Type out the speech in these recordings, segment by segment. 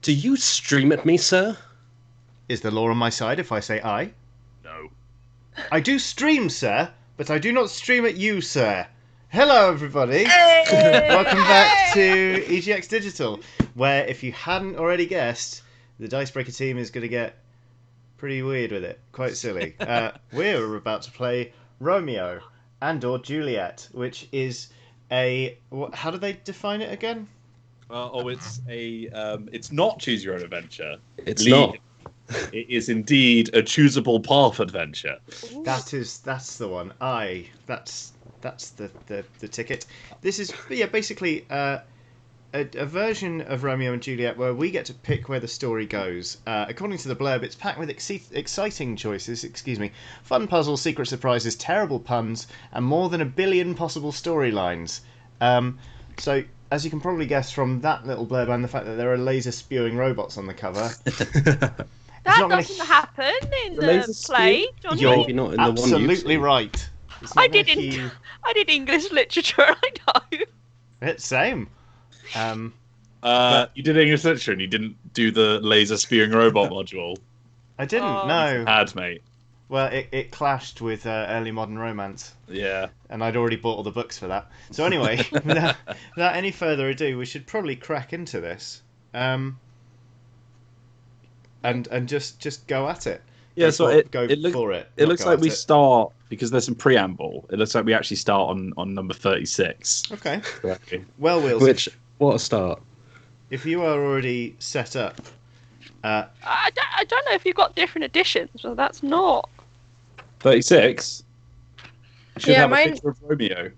Do you stream at me, sir? Is the law on my side if I say I? No. I do stream, sir, but I do not stream at you, sir. Hello, everybody. Hey! Welcome back to EGX Digital, where, if you hadn't already guessed, the Dicebreaker team is going to get pretty weird with it. Quite silly. We're about to play Romeo and/or Juliet, which is a... how do they define it again? It's not Choose Your Own Adventure. It's not. It is indeed a Chooseable-path adventure. That's the one. That's the ticket. This is basically a version of Romeo and Juliet where we get to pick where the story goes. According to the blurb, it's packed with exciting choices, fun puzzles, secret surprises, terrible puns, and more than 1 billion possible storylines. So, as you can probably guess from that little blurb and the fact that there are laser spewing robots on the cover, that doesn't happen in the play, Johnny. You're Maybe not in the one absolutely right. I did English literature. I know. It's same. You did English literature and you didn't do the laser spewing robot module. I didn't. No. Had, mate. Well, it clashed with early modern romance. Yeah. And I'd already bought all the books for that. So anyway, without any further ado, we should probably crack into this. And just go at it. Yeah, it looks like we start, because there's some preamble, it looks like we actually start on number 36. Okay. Well, Wheels. What a start. If you are already set up... I don't know if you've got different editions, but that's not... 36? Should have mine... a picture of Romeo.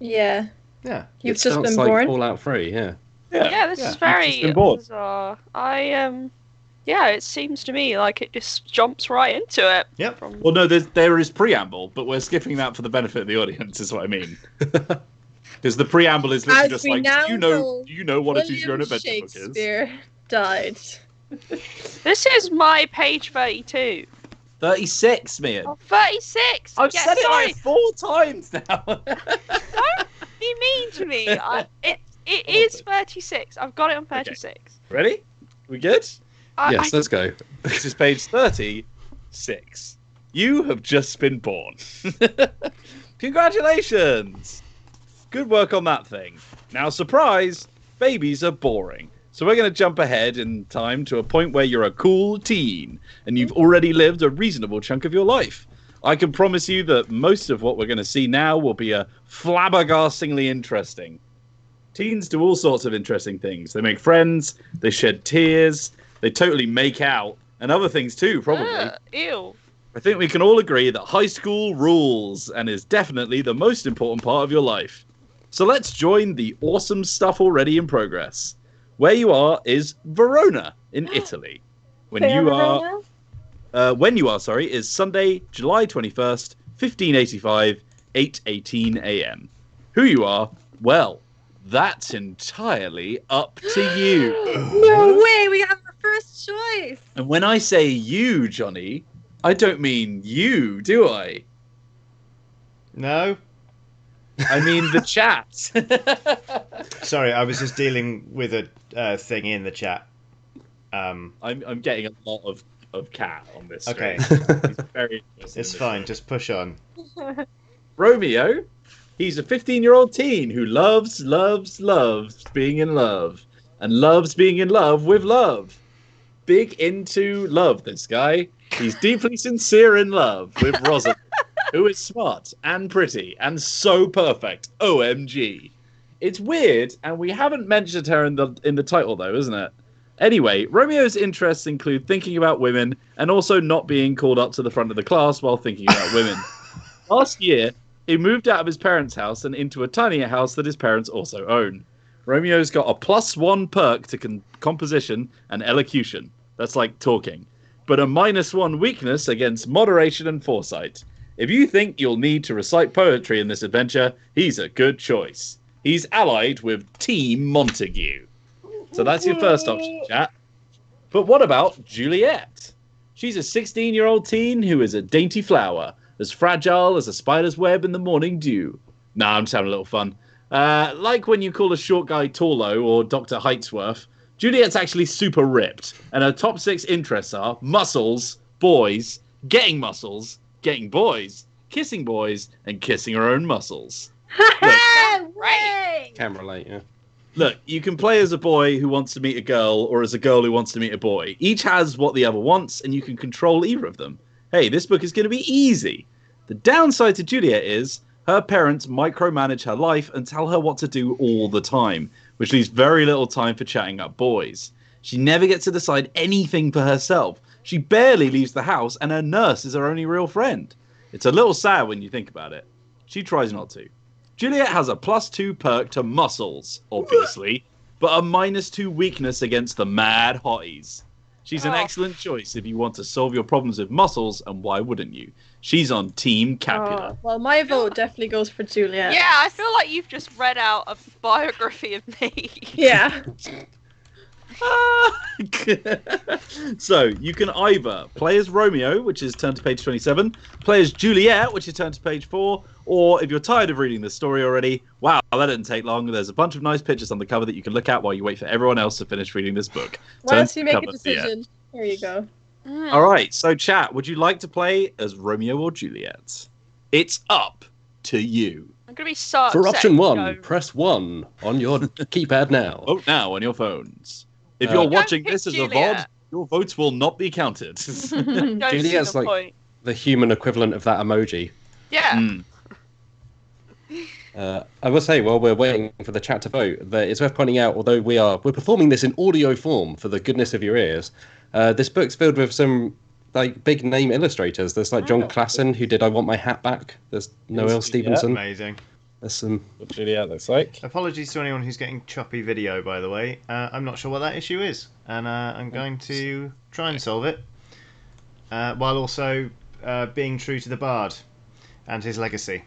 Yeah. Yeah. You've it just been like born? Fallout 3, yeah. Yeah, this is very bizarre. It seems to me like it just jumps right into it. Yep. Well, no, there is preamble, but we're skipping that for the benefit of the audience, is what I mean. Because the preamble is literally just like, do you know what a Choose Your Own Adventure book is? Shakespeare died. This is my page 32. 36, Mia. Oh, 36! I've said it like 4 times now. Don't be mean to me. It is 36. I've got it on 36. Okay. Ready? We good? Yes, let's go. This is page 36. You have just been born. Congratulations! Good work on that thing. Now, surprise, babies are boring. So we're going to jump ahead in time to a point where you're a cool teen and you've already lived a reasonable chunk of your life. I can promise you that most of what we're going to see now will be flabbergastingly interesting. Teens do all sorts of interesting things. They make friends, they shed tears, they totally make out, and other things too, probably. Ew. I think we can all agree that high school rules and is definitely the most important part of your life. So let's join the awesome stuff already in progress. Where you are is Verona in Italy. When you are is Sunday, July 21st, 1585, 8:18 a.m. Who you are, well, that's entirely up to you. No way, we have our first choice. And when I say you, Johnny, I don't mean you, do I? No. I mean the chat. Sorry, I was just dealing with a thing in the chat. I'm getting a lot of cat on this. Okay. He's very It's fine, just push on. Romeo, he's a 15-year-old teen who loves being in love. And loves being in love with love. Big into love, this guy. He's deeply sincere in love with Rosa. Who is smart and pretty and so perfect. OMG. It's weird, and we haven't mentioned her in the title, though, isn't it? Anyway, Romeo's interests include thinking about women and also not being called up to the front of the class while thinking about women. Last year, he moved out of his parents' house and into a tinier house that his parents also own. Romeo's got a +1 perk to composition and elocution. That's like talking. But a -1 weakness against moderation and foresight. If you think you'll need to recite poetry in this adventure, he's a good choice. He's allied with Team Montague. So that's your first option, chat. But what about Juliet? She's a 16-year-old teen who is a dainty flower, as fragile as a spider's web in the morning dew. Nah, I'm just having a little fun. Like when you call a short guy Torlo or Dr. Heightsworth, Juliet's actually super ripped, and her top 6 interests are muscles, boys, getting boys, kissing boys, and kissing her own muscles. Right. Can relate, yeah. Look, you can play as a boy who wants to meet a girl or as a girl who wants to meet a boy. Each has what the other wants, and you can control either of them. Hey, this book is going to be easy. The downside to Juliet is her parents micromanage her life and tell her what to do all the time, which leaves very little time for chatting up boys. She never gets to decide anything for herself. She barely leaves the house, and her nurse is her only real friend. It's a little sad when you think about it. She tries not to. Juliet has a +2 perk to muscles, obviously, but a -2 weakness against the mad hotties. She's an excellent choice if you want to solve your problems with muscles, and why wouldn't you? She's on Team Capulet. Well, my vote definitely goes for Juliet. Yeah, I feel like you've just read out a biography of me. Yeah. So, you can either play as Romeo, which is turned to page 27, play as Juliet, which is turned to page 4, or if you're tired of reading this story already, wow, that didn't take long. There's a bunch of nice pictures on the cover that you can look at while you wait for everyone else to finish reading this book. Why don't you make a decision? Here you go. All right, so chat, would you like to play as Romeo or Juliet? It's up to you. I'm going to be so For upset option if you 1, don't. press 1 on your keypad now. Vote now on your phones. If you're watching pick this as a Juliet. VOD, your votes will not be counted. Don't see Juliet's the like point. the human equivalent of that emoji. Yeah. I will say, while we're waiting for the chat to vote, that it's worth pointing out, although we're performing this in audio form for the goodness of your ears, this book's filled with some like big name illustrators. There's like John Klassen, who did I Want My Hat Back. There's Noel Stevenson. Amazing. There's some. What Juliet looks like. Apologies to anyone who's getting choppy video, by the way. I'm not sure what that issue is, and I'm going to try and solve it, while also being true to the bard and his legacy.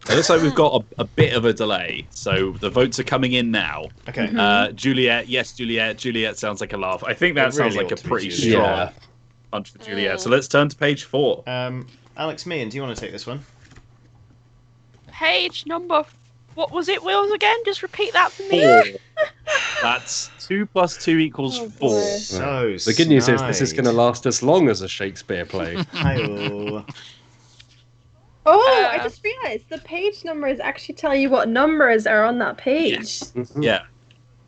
It looks like we've got a bit of a delay, so the votes are coming in now. Okay. Juliet, yes, Juliet. Juliet sounds like a laugh. I think that It sounds really like a ought to be pretty Juliet. strong Yeah. punch for Juliet. So let's turn to page 4. Alex Meehan, do you want to take this one? Page number... What was it, Wills, again? Just repeat that for me. 4. That's 2 + 2 equals 4. boy. So The good news is this is going to last as long as a Shakespeare play. Hi-oh. Oh, I just realised the page numbers actually tell you what numbers are on that page. Yes. Yeah.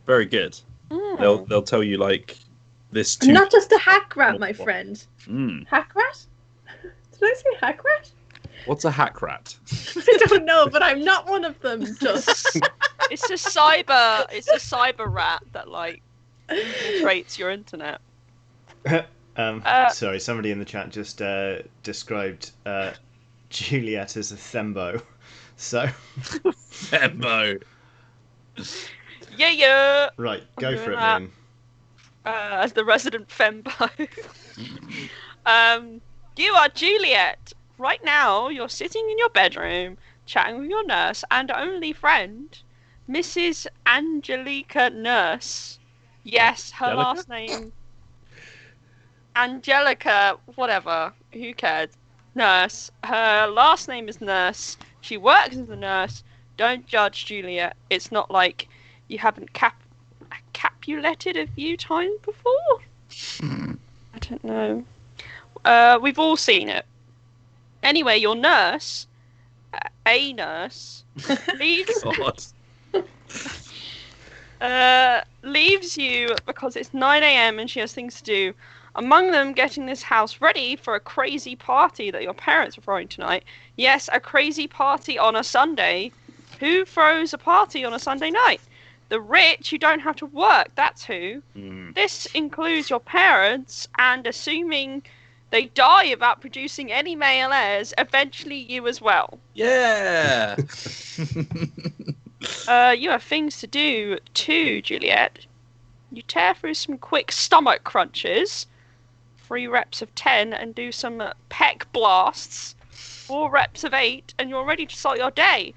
Very good. They'll tell you like this. I'm not just a hack rat, my friend. Hack rat? Did I say hack rat? What's a hack rat? I don't know, but I'm not one of them. Just It's a cyber rat that like infiltrates your internet. Sorry, somebody in the chat just described Juliet as a thembo. So Embo. Yeah. right, go I'm for doing it, that. Moon. As the resident fembo. You are Juliet. Right now, you're sitting in your bedroom, chatting with your nurse and only friend, Mrs. Angelica Nurse. Yes, her Angelica? last name. Angelica, whatever. Who cared? Nurse. Her last name is Nurse. She works as a nurse. Don't judge Juliet. It's not like you haven't capuleted a few times before. I don't know. We've all seen it. Anyway, your nurse, a nurse, leaves leaves you because it's 9 a.m. and she has things to do. Among them, getting this house ready for a crazy party that your parents are throwing tonight. Yes, a crazy party on a Sunday. Who throws a party on a Sunday night? The rich who don't have to work, that's who. This includes your parents, and assuming they die without producing any male heirs, eventually you as well. Yeah. You have things to do too, Juliet. You tear through some quick stomach crunches, 3 reps of 10, and do some pec blasts, 4 reps of 8, and you're ready to start your day.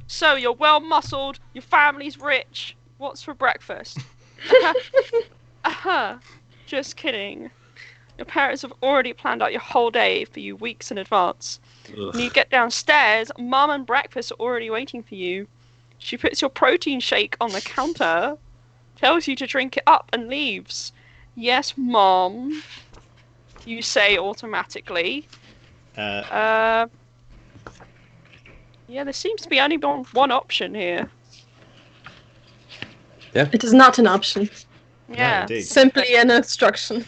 So you're well muscled, your family's rich. What's for breakfast? Just kidding. Your parents have already planned out your whole day for you weeks in advance. When you get downstairs, Mum and breakfast are already waiting for you. She puts your protein shake on the counter. tells you to drink it up and leaves. Yes, Mom. You say automatically. Yeah, there seems to be only one option here. Yeah. It is not an option. Yeah. No, indeed. Simply an instruction.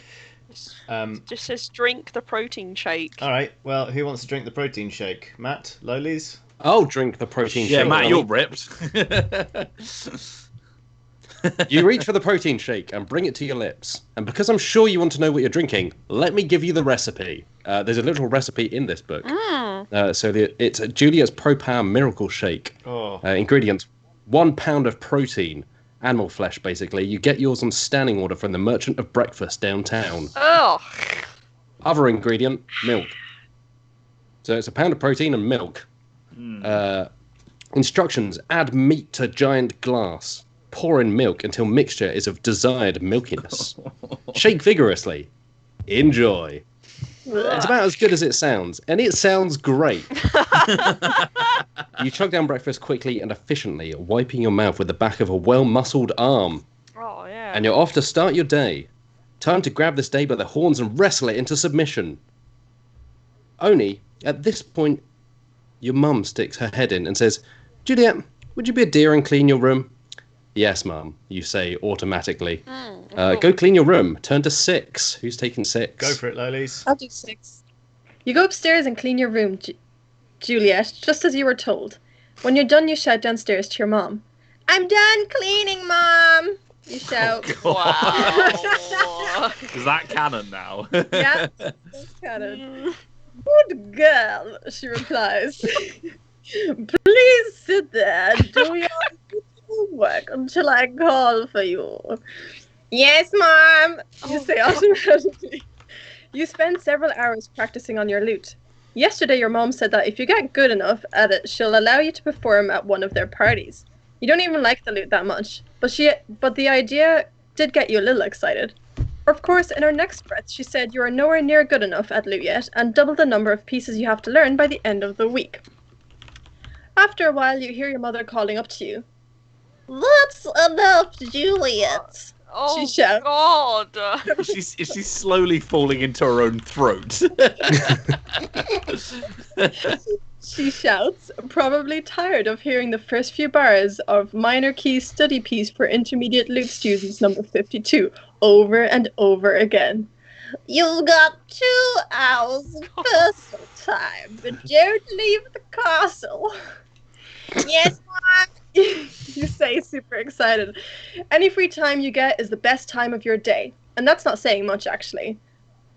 Just says drink the protein shake. All right. Well, who wants to drink the protein shake? Matt, Lolies. I'll drink the protein shake. Yeah, Matt, you're ripped. You reach for the protein shake and bring it to your lips. And because I'm sure you want to know what you're drinking, let me give you the recipe. There's a literal recipe in this book. It's Juliet's Pro Power Miracle Shake. Ingredients: 1 pound of protein, animal flesh, basically. You get yours on standing order from the Merchant of Breakfast downtown. Other ingredient: milk. So it's 1 pound of protein and milk. Instructions: add meat to giant glass. Pour in milk until mixture is of desired milkiness. Shake vigorously. Enjoy. It's about as good as it sounds, and it sounds great. You chug down breakfast quickly and efficiently, wiping your mouth with the back of a well-muscled arm. Oh, yeah. And you're off to start your day. Time to grab this day by the horns and wrestle it into submission. Only, at this point, your mum sticks her head in and says, Juliet, would you be a dear and clean your room? Yes, Mum, you say automatically. Go clean your room. Turn to 6. Who's taking 6? Go for it, Lolies. I'll do 6. You go upstairs and clean your room, Juliet, just as you were told. When you're done, you shout downstairs to your mom. I'm done cleaning, Mom! You shout. Oh, is that canon now? Yeah, that's canon. Good girl, she replies. Please sit there and do your homework until I call for you. Yes, Mom, you say automatically. You spend several hours practicing on your lute. Yesterday, your mom said that if you get good enough at it, she'll allow you to perform at one of their parties. You don't even like the lute that much, but the idea did get you a little excited. Of course, in her next breath, she said you are nowhere near good enough at lute yet, and double the number of pieces you have to learn by the end of the week. After a while, you hear your mother calling up to you. That's enough, Juliet. Oh, she shouts. God. Is she slowly falling into her own throat? She shouts, probably tired of hearing the first few bars of minor key study piece for intermediate lute students number 52 over and over again. You've got 2 hours of personal time, but don't leave the castle. Yes, Mom. You say, super excited. Any free time you get is the best time of your day. And that's not saying much, actually.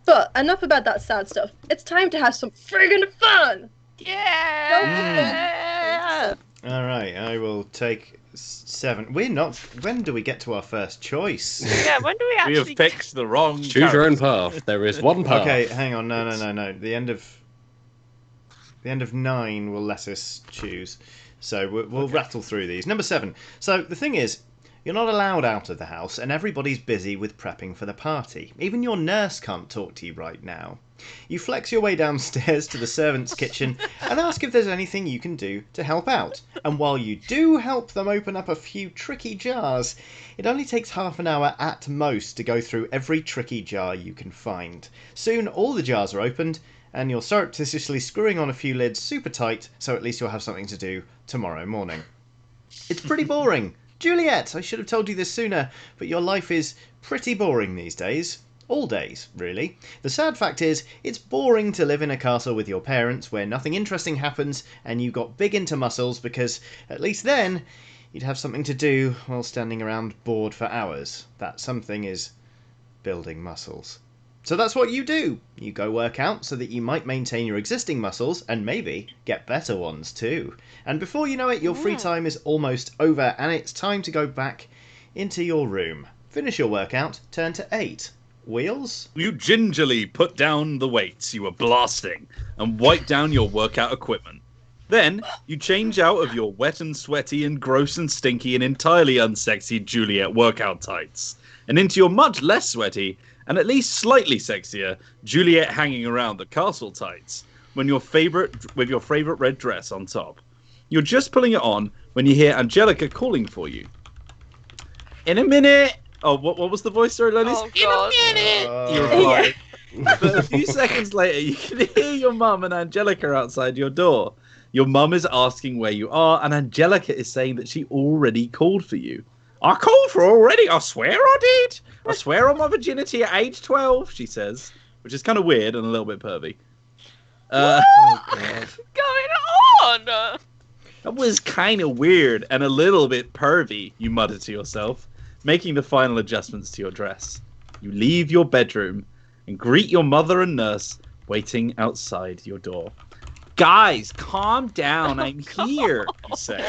But enough about that sad stuff. It's time to have some friggin' fun! Yeah! All right, I will take 7. We're not... When do we get to our first choice? Yeah, when do we actually... We have picked the wrong Choose your own path. There is one path. Okay, hang on. No. The end of 9 will let us choose. So we'll rattle through these. Number 7. So the thing is, you're not allowed out of the house, and everybody's busy with prepping for the party. Even your nurse can't talk to you right now. You flex your way downstairs to the servants' kitchen and ask if there's anything you can do to help out. And while you do help them open up a few tricky jars, it only takes half an hour at most to go through every tricky jar you can find. Soon all the jars are opened, and you're surreptitiously screwing on a few lids super tight, so at least you'll have something to do tomorrow morning. It's pretty boring. Juliet, I should have told you this sooner, but your life is pretty boring these days. All days, really. The sad fact is, it's boring to live in a castle with your parents where nothing interesting happens and you got big into muscles, because at least then you'd have something to do while standing around bored for hours. That something is building muscles. So that's what you do. You go work out so that you might maintain your existing muscles and maybe get better ones too. And before you know it, your free time is almost over and it's time to go back into your room. Finish your workout, turn to 8. Wheels? You gingerly put down the weights you were blasting and wipe down your workout equipment. Then you change out of your wet and sweaty and gross and stinky and entirely unsexy Juliet workout tights and into your much less sweaty and at least slightly sexier Juliet hanging around the castle tights with your favorite red dress on top. You're just pulling it on when you hear Angelica calling for you. In a minute. Oh, what was the voice, sorry, Lolis? Oh, God. In a minute. You replied. But a few seconds later, you can hear your mum and Angelica outside your door. Your mum is asking where you are, and Angelica is saying that she already called for you. I called for her already. I swear I did. I swear on my virginity at age 12, she says, which is kind of weird and a little bit pervy. What's going on? That was kind of weird and a little bit pervy, you mutter to yourself, making the final adjustments to your dress. You leave your bedroom and greet your mother and nurse waiting outside your door. Guys, calm down. I'm here, you say.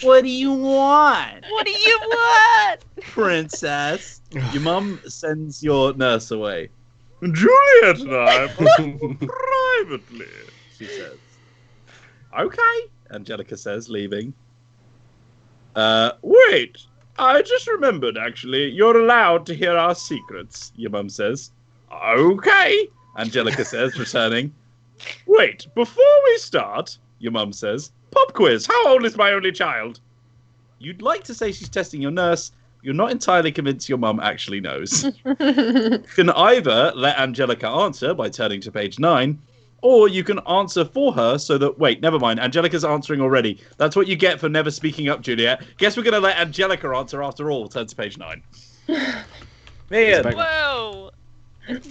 What do you want? What do you want? Princess. Your mum sends your nurse away. Juliet and I privately, she says. Okay, Angelica says, leaving. Wait. I just remembered, actually. You're allowed to hear our secrets, your mum says. Okay, Angelica says, returning. Wait, before we start, your mum says, pop quiz, how old is my only child? You'd like to say she's testing your nurse. You're not entirely convinced your mum actually knows. You can either let Angelica answer by turning to page 9, or you can answer for her so that... Wait, never mind. Angelica's answering already. That's what you get for never speaking up, Juliet. Guess we're going to let Angelica answer after all. Turn to page 9. Man. Whoa.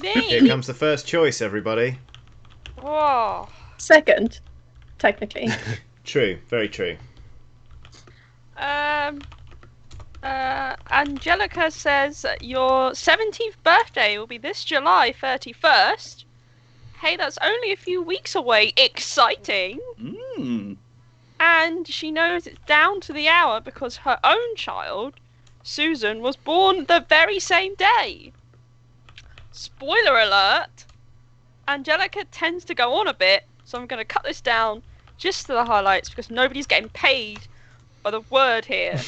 Here comes the first choice, everybody. Whoa. Second, technically. True, very true. Angelica says your 17th birthday will be this July 31st. Hey, that's only a few weeks away. Exciting. And she knows it's down to the hour because her own child, Susan, was born the very same day. Spoiler alert. Angelica tends to go on a bit, so I'm going to cut this down just to the highlights because nobody's getting paid by the word here.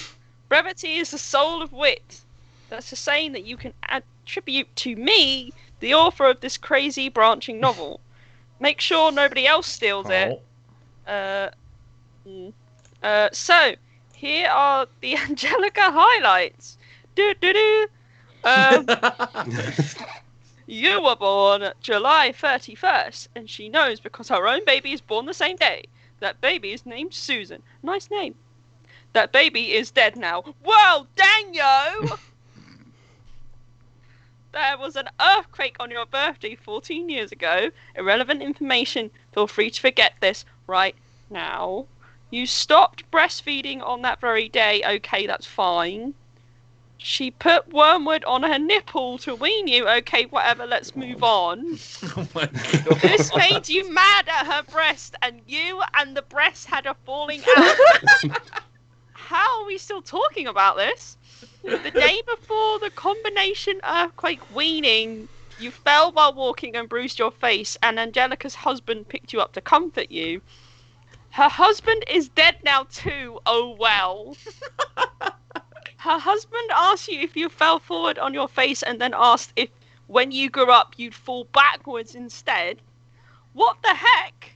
Brevity is the soul of wit. That's a saying that you can attribute to me, the author of this crazy branching novel. Make sure nobody else steals it. So, here are the Angelica highlights. You were born July 31st, and she knows because her own baby is born the same day. That baby is named Susan. Nice name. That baby is dead now. Whoa, dang yo! There was an earthquake on your birthday 14 years ago. Irrelevant information. Feel free to forget this right now. You stopped breastfeeding on that very day. Okay, that's fine. She put wormwood on her nipple to wean you. Okay, whatever, let's move on. Oh my God. This made you mad at her breast, and you and the breast had a falling out. How are we still talking about this? The day before the combination earthquake weaning, you fell while walking and bruised your face, and Angelica's husband picked you up to comfort you. Her husband is dead now too. Oh well. Her husband asked you if you fell forward on your face and then asked if when you grew up you'd fall backwards instead. What the heck?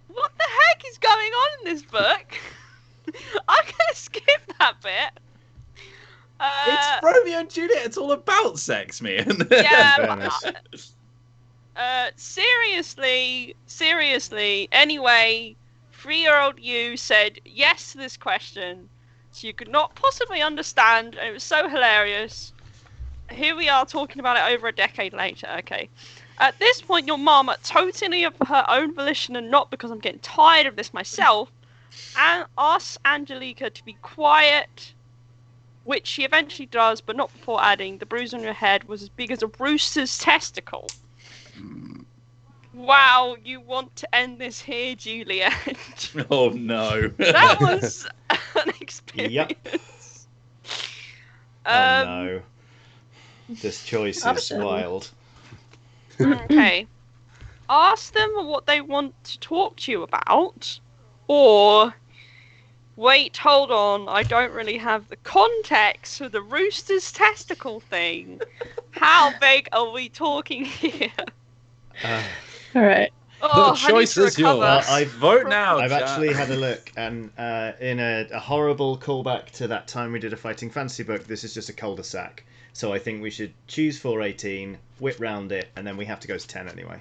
What the heck is going on in this book? I'm gonna skip that bit. It's Romeo and Juliet. It's all about sex, man. Yeah. Seriously. Anyway, 3-year-old you said yes to this question. So you could not possibly understand. It was so hilarious. Here we are talking about it over a decade later. Okay. At this point, your mum, totally of her own volition and not because I'm getting tired of this myself, and asks Angelica to be quiet, which she eventually does, but not before adding, the bruise on your head was as big as a rooster's testicle. Wow, you want to end this here, Juliet. Oh no. That was an experience. Yep. Oh no. This choice is wild. Okay. Ask them what they want to talk to you about, or wait, hold on, I don't really have the context for the rooster's testicle thing. How big are we talking here? All right. Oh, choice I need is to recover. yours. I've Vote now. I've chat. actually had a look, and in a horrible callback to that time we did a fighting fantasy book, this is just a cul-de-sac. So I think we should choose 418, whip round it, and then we have to go to 10 anyway.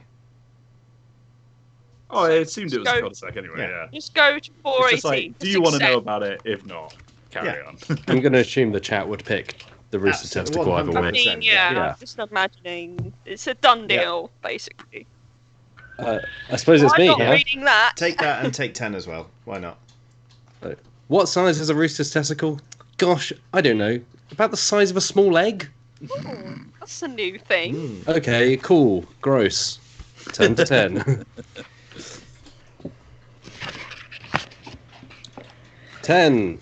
Oh, I assumed it was Go- a cul-de-sac anyway. Yeah. Yeah. Just go to It's 418. just like, do Just you want to know accept. about it? If not, carry on. I'm going to assume the chat would pick the rooster Absolutely, testicle either 100%. way. I mean, Yeah. Yeah. I'm just imagining it's a done deal, basically. I suppose it's I'm me not here. reading that. Take that and take 10 as well. Why not? What size is a rooster's testicle? Gosh, I don't know. About the size of a small egg? Ooh, that's a new thing. Okay, cool. Gross. 10 to 10. 10.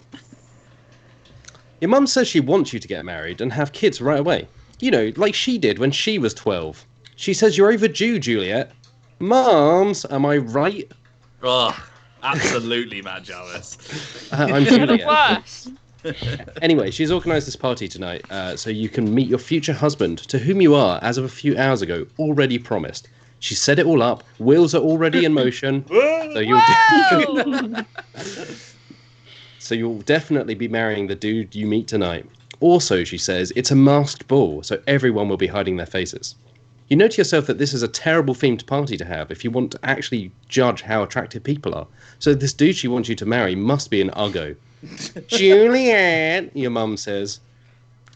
Your mum says she wants you to get married and have kids right away. You know, like she did when she was 12. She says you're overdue, Juliet. Mums, am I right? Oh, absolutely, Matt Jarvis. I'm You're the Juliet. worst. Anyway, she's organised this party tonight so you can meet your future husband, to whom you are, as of a few hours ago, already promised. She set it all up, wheels are already in motion, so Whoa! so you'll definitely be marrying the dude you meet tonight. Also, she says, it's a masked ball, so everyone will be hiding their faces. You know to yourself that this is a terrible themed party to have if you want to actually judge how attractive people are. So this dude she wants you to marry must be an uggo. Juliet, your mum says,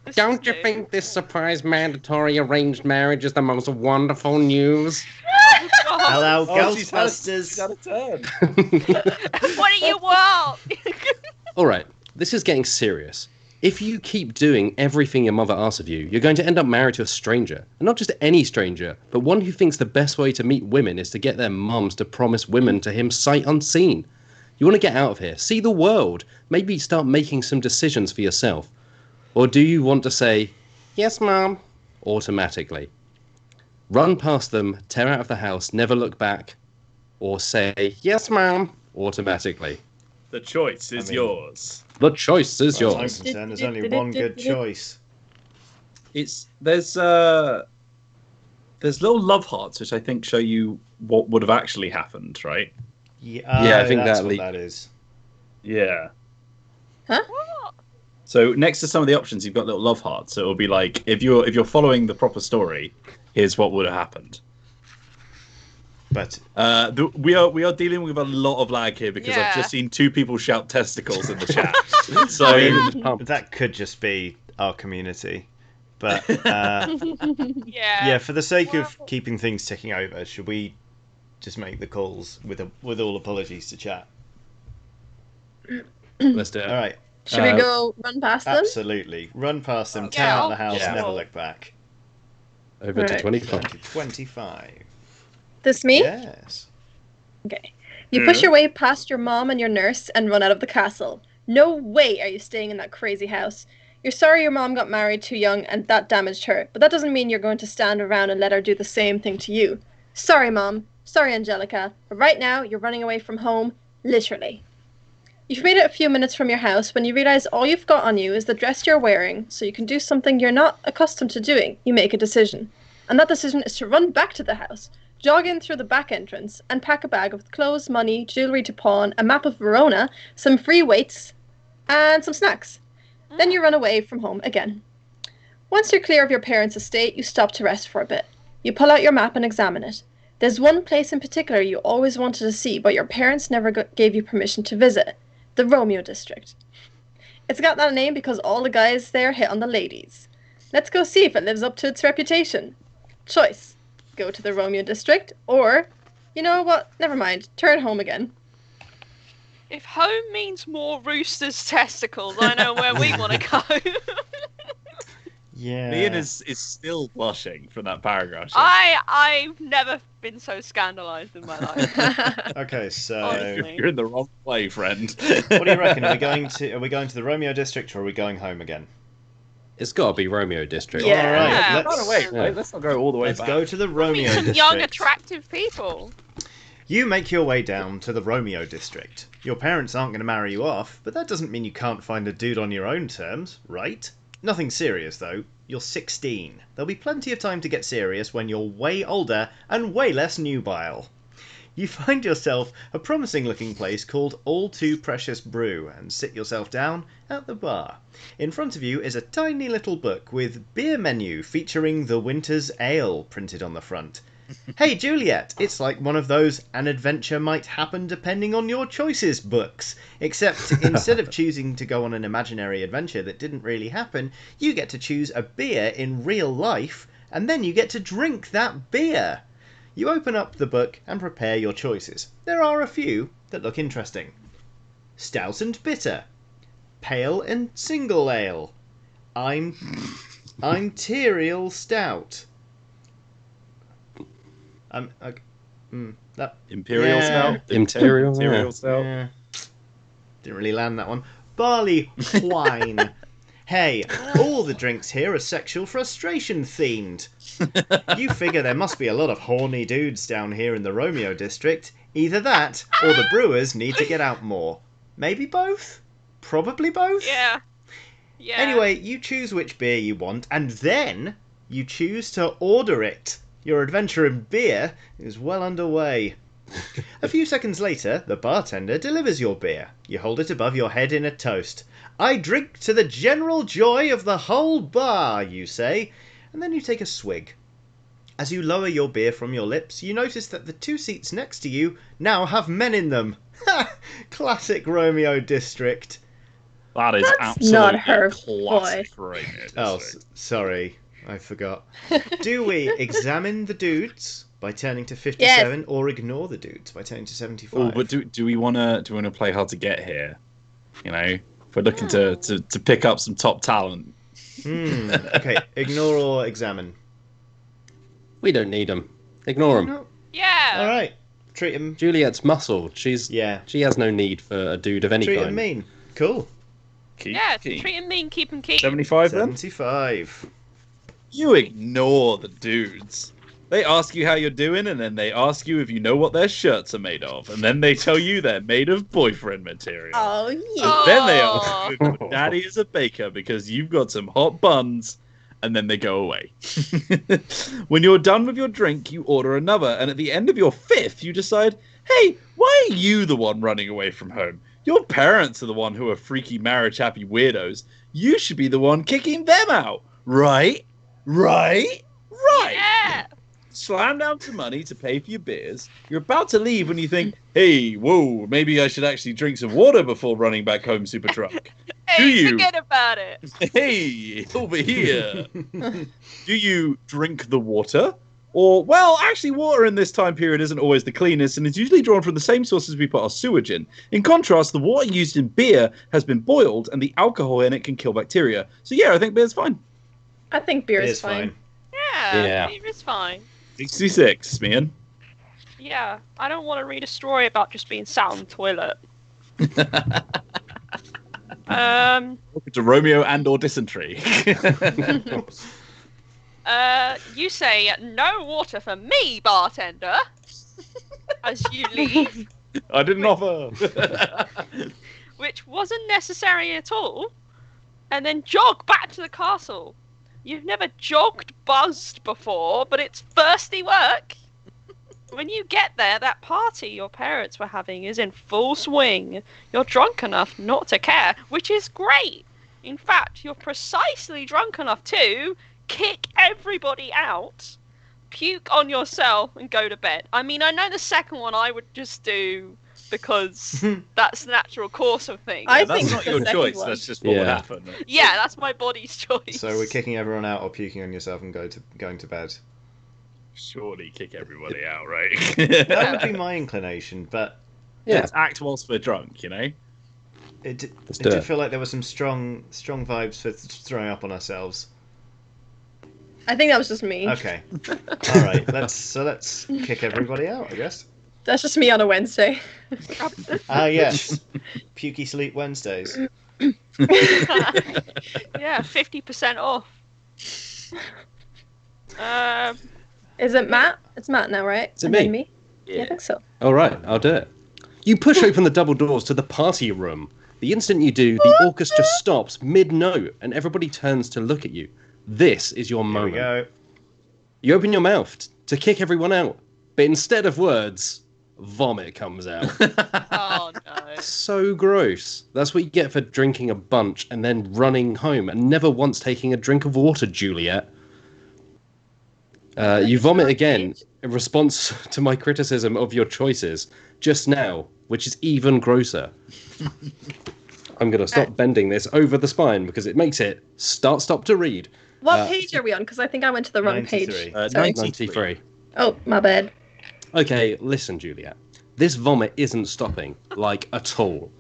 This don't is you new. think this surprise mandatory arranged marriage is the most wonderful news? Oh, Hello, Oh, she's had Ghostbusters! a turn. what do you want? All right, this is getting serious. If you keep doing everything your mother asks of you, you're going to end up married to a stranger. And not just any stranger, but one who thinks the best way to meet women is to get their mums to promise women to him sight unseen. You want to get out of here, see the world, maybe start making some decisions for yourself. Or do you want to say, yes, mum, automatically? Run past them, tear out of the house, never look back, or say, yes, mum, automatically. The choice is mean- yours. The choice is As far as I'm yours. concerned, there's only one good choice. There's little love hearts which I think show you what would have actually happened, right? Yeah, I think that's that what leak- that is. Yeah. What? So next to some of the options, you've got little love hearts. So it'll be like if you're following the proper story, here's what would have happened. But We are dealing with a lot of lag here because Yeah. I've just seen two people shout testicles in the chat. I So mean, that could just be our community. But Yeah. yeah, for the sake of keeping things ticking over, should we just make the calls with all apologies to chat? Let's do it. All right, Should we go run past them? absolutely. Run past them, tear Yeah, out the house, yeah. never look back. Over to Right. 25. 25. This me? Yes. Okay. You push your way past your mom and your nurse and run out of the castle. No way are you staying in that crazy house. You're sorry your mom got married too young and that damaged her, but that doesn't mean you're going to stand around and let her do the same thing to you. Sorry, Mom. Sorry, Angelica. But right now, you're running away from home, literally. You've made it a few minutes from your house when you realize all you've got on you is the dress you're wearing, so you can do something you're not accustomed to doing. You make a decision. And that decision is to run back to the house, jog in through the back entrance, and pack a bag of clothes, money, jewelry to pawn, a map of Verona, some free weights, and some snacks. Then you run away from home again. Once you're clear of your parents' estate, you stop to rest for a bit. You pull out your map and examine it. There's one place in particular you always wanted to see, but your parents never gave you permission to visit. The Romeo district. It's got that name because all the guys there hit on the ladies. Let's go see if it lives up to its reputation. Choice. Go to the Romeo district, or, you know what, never mind, turn home again. If home means more roosters' testicles, I know where we want to go. Yeah. Ian is still blushing from that paragraph. I've never been so scandalised in my life. Okay, so Honestly. You're in the wrong way, friend. what do you reckon? Are we going to the Romeo district or are we going home again? It's got to be Romeo District. Yeah. All right, Yeah. let's, Run away, right? Let's not go all the way let's back. go to the Meet Romeo some district. young, attractive people. You make your way down to the Romeo district. Your parents aren't going to marry you off, but that doesn't mean you can't find a dude on your own terms, right? Nothing serious, though. You're 16. There'll be plenty of time to get serious when you're way older and way less nubile. You find yourself a promising-looking place called All Too Precious Brew and sit yourself down at the bar. In front of you is a tiny little book with beer menu featuring the winter's ale printed on the front. Hey Juliet, it's like one of those an adventure might happen depending on your choices books, except instead of choosing to go on an imaginary adventure that didn't really happen, you get to choose a beer in real life and then you get to drink that beer. You open up the book and prepare your choices. There are a few that look interesting. Stout and bitter. Pale and single ale. I'm Imperial stout. That Imperial Stout. Imperial Stout. yeah. Didn't really land that one. Barley wine. Hey, all the drinks here are sexual frustration themed. You figure there must be a lot of horny dudes down here in the Romeo district. Either that, or the brewers need to get out more. Maybe both? Probably both? Yeah. Anyway, you choose which beer you want, and then you choose to order it. Your adventure in beer is well underway. A few seconds later, the bartender delivers your beer. You hold it above your head in a toast. I drink to the general joy of the whole bar, you say, and then you take a swig. As you lower your beer from your lips, you notice that the two seats next to you now have men in them. Ha! Classic Romeo district. That is That's absolutely not her classic Romeo Oh, district. sorry. I forgot. Do we examine the dudes by turning to 57 or ignore the dudes by turning to 75? Oh, but do we wanna play hard to get here? You know, if we're looking to pick up some top talent. Okay, ignore or examine. We don't need them. Ignore them. No. Yeah. All right. Treat him. Juliet's muscle. She has no need for a dude of any Treat kind. him mean. Cool. Yeah, treat him mean, keep him keen. 75 then? 75. You ignore the dudes. They ask you how you're doing, and then they ask you if you know what their shirts are made of, and then they tell you they're made of boyfriend material. Oh, And yeah. then they ask you if your daddy is a baker because you've got some hot buns, and then they go away. When you're done with your drink, you order another, and at the end of your fifth, you decide, hey, why are you the one running away from home? Your parents are the one who are freaky marriage-happy weirdos. You should be the one kicking them out. Right? Yeah. Slam down some money to pay for your beers. You're about to leave when you think, hey, whoa, maybe I should actually drink some water before running back home super drunk. Hey, Do you? forget about it. Hey, over here. Do you drink the water? Or, well, actually, water in this time period isn't always the cleanest and is usually drawn from the same sources we put our sewage in. In contrast, the water used in beer has been boiled and the alcohol in it can kill bacteria. So, yeah, I think beer's fine. I think beer It is fine. Yeah. It's fine. 66, man. Yeah. I don't want to read a story about just being sat on the toilet. Welcome to Romeo and or Dysentery. You say no water for me, bartender. As you leave, I didn't offer. which wasn't necessary at all, and then jog back to the castle. You've never jogged buzzed before, but it's thirsty work. When you get there, that party your parents were having is in full swing. You're drunk enough not to care, which is great. In fact, you're precisely drunk enough to kick everybody out, puke on yourself, and go to bed. I mean, I know the second one I would just do because that's the natural course of things. I That's think not the your second choice. one. That's just what would Yeah. happen. Yeah, that's my body's choice. So we're kicking everyone out or puking on yourself and going to bed. Surely kick everybody out, right? That would be my inclination, but Yeah. Let's act whilst we're drunk, you know? it Let's do did it. feel like there were some strong vibes for throwing up on ourselves. I think that was just me. Okay. All right. Let's kick everybody out, I guess. That's just me on a Wednesday. Ah, yes. Pukey Sleep Wednesdays. Yeah, 50% off. Is it Matt? It's Matt now, right? Is it And then me? me? Yeah, I think so. All right, I'll do it. You push open the double doors to the party room. The instant you do, the orchestra stops mid-note and everybody turns to look at you. This is your Here we moment. go. You open your mouth to kick everyone out, but instead of words, vomit comes out. Oh no. So gross. That's what you get for drinking a bunch and then running home and never once taking a drink of water, Juliet. You vomit again in response to my criticism of your choices just now, which is even grosser. I'm going to stop bending this over the spine because it makes it stop to read. What page are we on? Because I think I went to the wrong page. 93. Oh, my bad. Okay, listen, Juliet. This vomit isn't stopping, like, at all.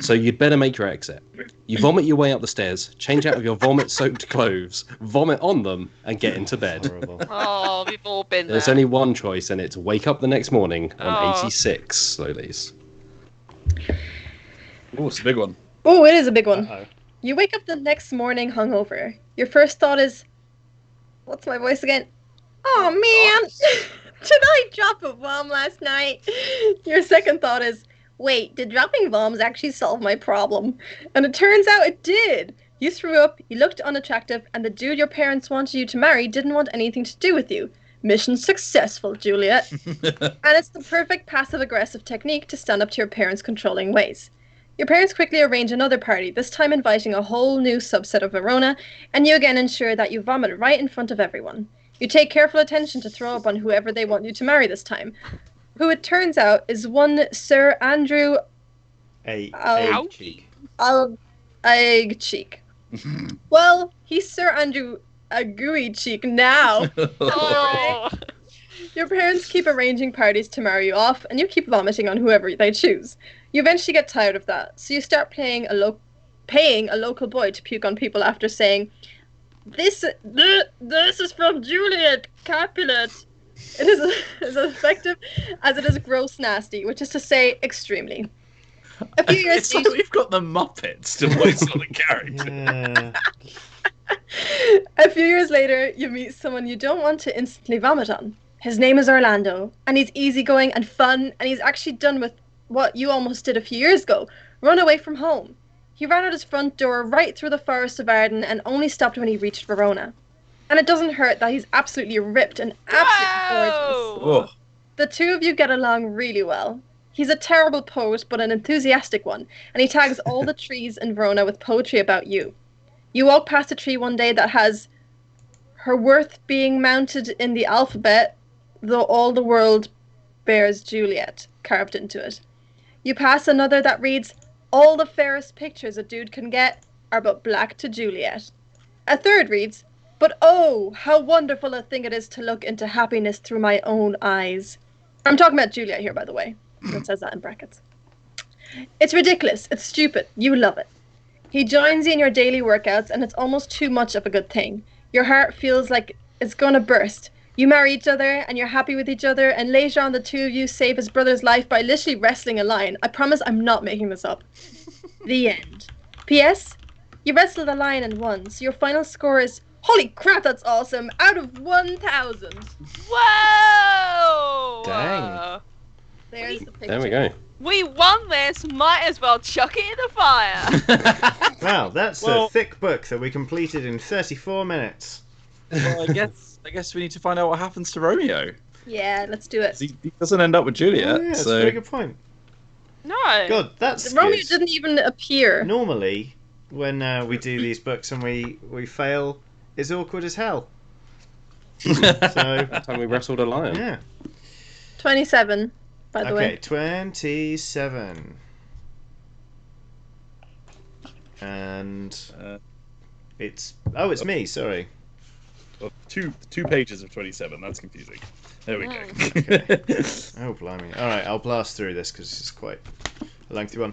So you'd better make your exit. You vomit your way up the stairs, change out of your vomit-soaked clothes, vomit on them, and get into bed. Horrible. Oh, we've all been there. There's only one choice, and it's wake up the next morning on Oh. 86 slowlies. Oh, it's a big one. Oh, it is a big one. Uh-oh. You wake up the next morning hungover. Your first thought is, what's my voice again? Oh man, did I drop a bomb last night? Your second thought is, wait, did dropping bombs actually solve my problem? And it turns out it did. You threw up, you looked unattractive, and the dude your parents wanted you to marry didn't want anything to do with you. Mission successful, Juliet. And it's the perfect passive-aggressive technique to stand up to your parents' controlling ways. Your parents quickly arrange another party, this time inviting a whole new subset of Verona, and you again ensure that you vomit right in front of everyone. You take careful attention to throw up on whoever they want you to marry this time, who it turns out is one Sir Andrew A cheek. Egg Cheek. Well, he's Sir Andrew a gooey cheek now. Oh. Your parents keep arranging parties to marry you off, and you keep vomiting on whoever they choose. You eventually get tired of that, so you start paying a local boy to puke on people after saying, This is from Juliet, Capulet. It is as effective as it is gross nasty, which is to say, extremely. A few years It's like we've got the Muppets to voice on the character. Yeah. A few years later, you meet someone you don't want to instantly vomit on. His name is Orlando, and he's easygoing and fun, and he's actually done with what you almost did a few years ago, run away from home. He ran out his front door right through the Forest of Arden and only stopped when he reached Verona. And it doesn't hurt that he's absolutely ripped and absolutely gorgeous. Oh, The two of you get along really well. He's a terrible poet, but an enthusiastic one, and he tags all the trees in Verona with poetry about you. You walk past a tree one day that has her worth being mounted in the alphabet, though all the world bears Juliet carved into it. You pass another that reads, all the fairest pictures a dude can get are but black to Juliet. A third reads, but oh, how wonderful a thing it is to look into happiness through my own eyes. I'm talking about Juliet here, by the way. It says that in brackets. It's ridiculous. It's stupid. You love it. He joins you in your daily workouts, and it's almost too much of a good thing. Your heart feels like it's going to burst. You marry each other, and you're happy with each other, and later on the two of you save his brother's life by literally wrestling a lion. I promise I'm not making this up. The end. P.S. You wrestled a lion and won, so your final score is, holy crap, that's awesome, out of 1,000. Whoa! Dang. There's the picture. There we go. We won this. Might as well chuck it in the fire. Wow, that's a thick book that we completed in 34 minutes. well, I guess we need to find out what happens to Romeo. Yeah, let's do it. He doesn't end up with Juliet. Oh, yeah, that's a so very good point. No. God, that's Romeo good. didn't even appear. Normally, when we do these books and we fail, it's awkward as hell. So, That time we wrestled a lion. yeah. 27, by the Okay, way. 27. And it's me. Sorry. well, two pages of 27. That's confusing. There we go. Oh blimey! All right, I'll blast through this because it's quite a lengthy one.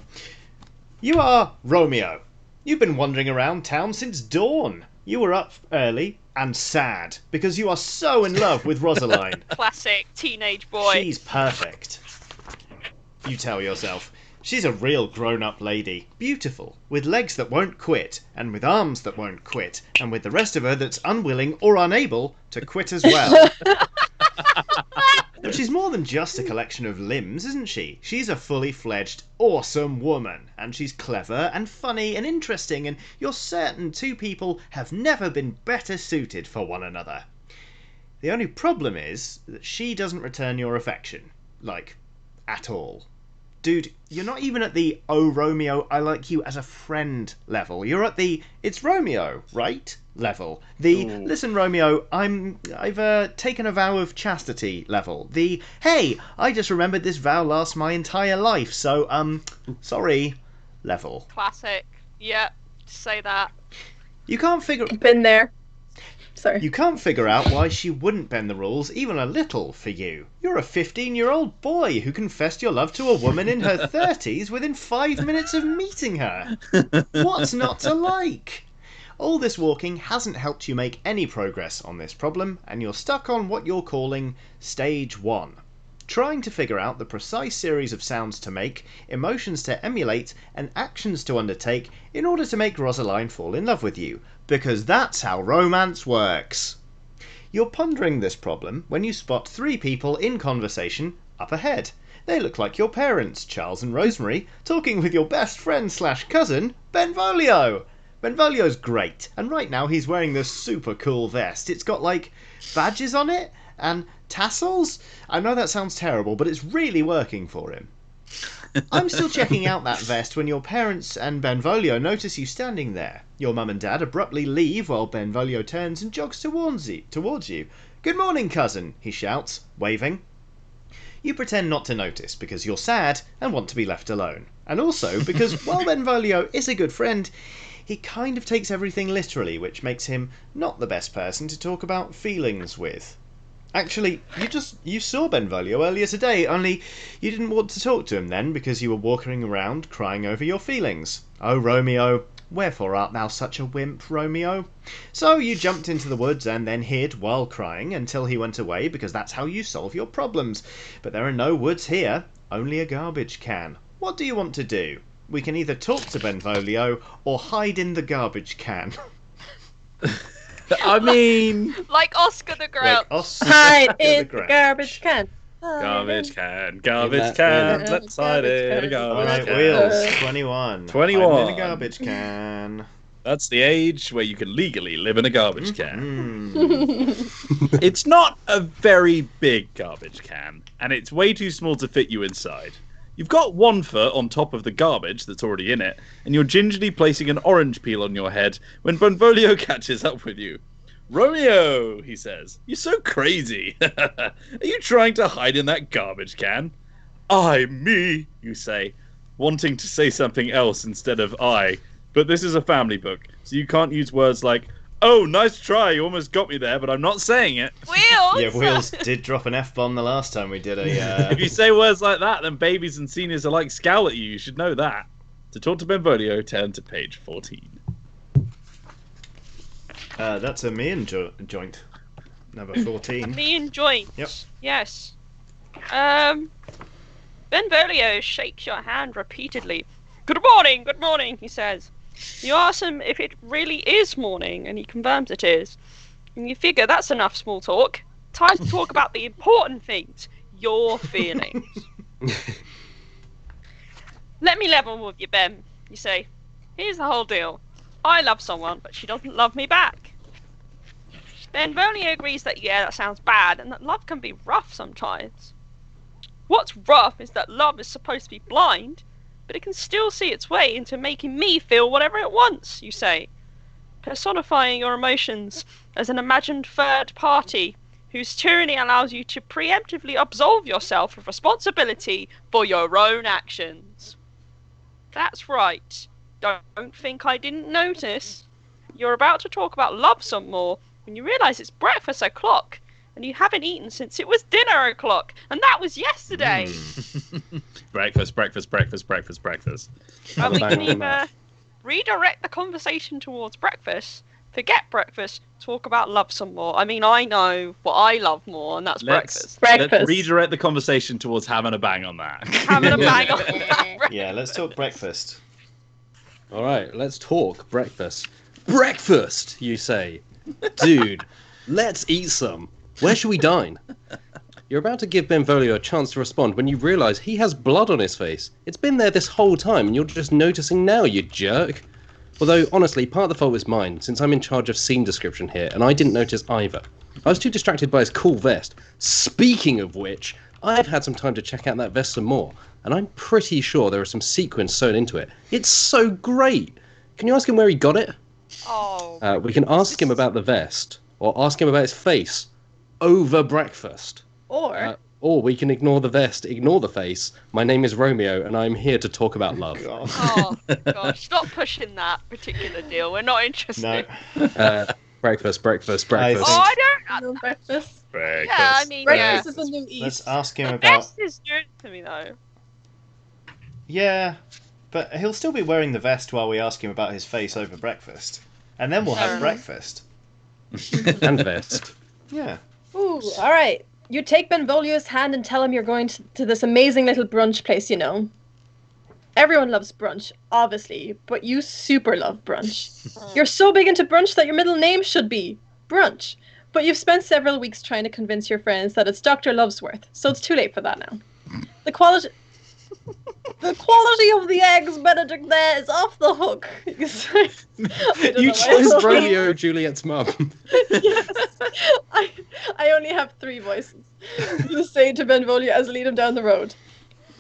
You are Romeo. You've been wandering around town since dawn. You were up early and sad because you are so in love with Rosaline. Classic teenage boy. She's perfect. You tell yourself. She's a real grown-up lady. Beautiful, with legs that won't quit, and with arms that won't quit, and with the rest of her that's unwilling or unable to quit as well. But she's more than just a collection of limbs, isn't she? She's a fully fledged, awesome woman. And she's clever and funny and interesting, and you're certain two people have never been better suited for one another. The only problem is that she doesn't return your affection. Like, at all. Dude, you're not even at the "Oh Romeo, I like you as a friend" level. You're at the "It's Romeo, right?" level. The Ooh. "Listen Romeo, I've taken a vow of chastity" level. The "Hey, I just remembered this vow lasts my entire life, so sorry" level. Classic. Yeah, say that. You can't figure Been there. Sorry. You can't figure out why she wouldn't bend the rules even a little for you. You're a 15-year-old boy who confessed your love to a woman in her 30s within 5 minutes of meeting her. What's not to like? All this walking hasn't helped you make any progress on this problem, and you're stuck on what you're calling Stage 1. Trying to figure out the precise series of sounds to make, emotions to emulate, and actions to undertake in order to make Rosaline fall in love with you, because that's how romance works. You're pondering this problem when you spot 3 people in conversation up ahead. They look like your parents, Charles and Rosemary, talking with your best friend/cousin, Benvolio. Benvolio's great, and right now he's wearing this super cool vest. It's got like badges on it and tassels. I know that sounds terrible, but it's really working for him. I'm still checking out that vest when your parents and Benvolio notice you standing there. Your mum and dad abruptly leave while Benvolio turns and jogs towards you. "Good morning, cousin," he shouts, waving. You pretend not to notice because you're sad and want to be left alone. And also because while Benvolio is a good friend, he kind of takes everything literally, which makes him not the best person to talk about feelings with. Actually, you saw Benvolio earlier today, only you didn't want to talk to him then because you were walking around crying over your feelings. Oh, Romeo, wherefore art thou such a wimp, Romeo? So you jumped into the woods and then hid while crying until he went away because that's how you solve your problems. But there are no woods here, only a garbage can. What do you want to do? We can either talk to Benvolio or hide in the garbage can. I mean, Like Oscar the Grouch. Hide in the garbage can. garbage can, can. let's hide in a garbage Alright, can. Wheels, 21. 21. Hiding in a garbage can. That's the age where you can legally live in a garbage can. Mm. It's not a very big garbage can, and it's way too small to fit you inside. You've got 1 foot on top of the garbage that's already in it, and you're gingerly placing an orange peel on your head when Benvolio catches up with you. "Romeo," he says, "you're so crazy. Are you trying to hide in that garbage can?" Me," you say, wanting to say something else instead of I. But this is a family book, so you can't use words like, "Oh, nice try, you almost got me there, but I'm not saying it." Wheels! Yeah, Wheels did drop an F-bomb the last time we did a... If you say words like that, then babies and seniors alike scowl at you. You should know that. To talk to Benvolio, turn to page 14. That's a me and joint. Number 14. Me and joint. Yep. Yes. Benvolio shakes your hand repeatedly. Good morning, he says. You ask him if it really is morning, and he confirms it is. And you figure that's enough small talk. Time to talk about the important things, your feelings. Let me level with you, Ben, you say. Here's the whole deal. I love someone, but she doesn't love me back. Benvolio agrees that, yeah, that sounds bad, and that love can be rough sometimes. What's rough is that love is supposed to be blind, but it can still see its way into making me feel whatever it wants, you say, personifying your emotions as an imagined third party whose tyranny allows you to preemptively absolve yourself of responsibility for your own actions. That's right. Don't think I didn't notice. You're about to talk about love some more when you realise it's breakfast o'clock and you haven't eaten since it was dinner o'clock, and that was yesterday. Breakfast. And we can either redirect the conversation towards breakfast, forget breakfast, talk about love some more. I mean, I know what I love more, and that's breakfast. Let's redirect the conversation towards having a bang on that. Having a bang on that. Yeah, let's talk breakfast. All right, let's talk breakfast. Breakfast, you say. Dude, let's eat some. Where should we dine? You're about to give Benvolio a chance to respond when you realise he has blood on his face. It's been there this whole time and you're just noticing now, you jerk. Although, honestly, part of the fault is mine, since I'm in charge of scene description here, and I didn't notice either. I was too distracted by his cool vest. Speaking of which, I've had some time to check out that vest some more, and I'm pretty sure there are some sequins sewn into it. It's so great. Can you ask him where he got it? Oh. We can ask him about the vest, or ask him about his face over breakfast. Or we can ignore the vest, ignore the face. My name is Romeo, and I'm here to talk about love. Oh, gosh. Stop pushing that particular deal. We're not interested. No. Breakfast. Oh, I don't... Breakfast. Breakfast. Yeah, I mean, Breakfast is the new eat. Let's ask him The about. vest is good to me, though. Yeah, but he'll still be wearing the vest while we ask him about his face over breakfast, and then we'll have breakfast. And vest. Yeah. Ooh, all right. You take Benvolio's hand and tell him you're going to this amazing little brunch place, you know. Everyone loves brunch, obviously, but you super love brunch. You're so big into brunch that your middle name should be Brunch. But you've spent several weeks trying to convince your friends that it's Dr. Lovesworth, so it's too late for that now. The quality of the eggs, Benedict, there is off the hook. You Is Romeo Juliet's mum? Yes. I only have 3 voices. You say to Benvolio as lead him down the road.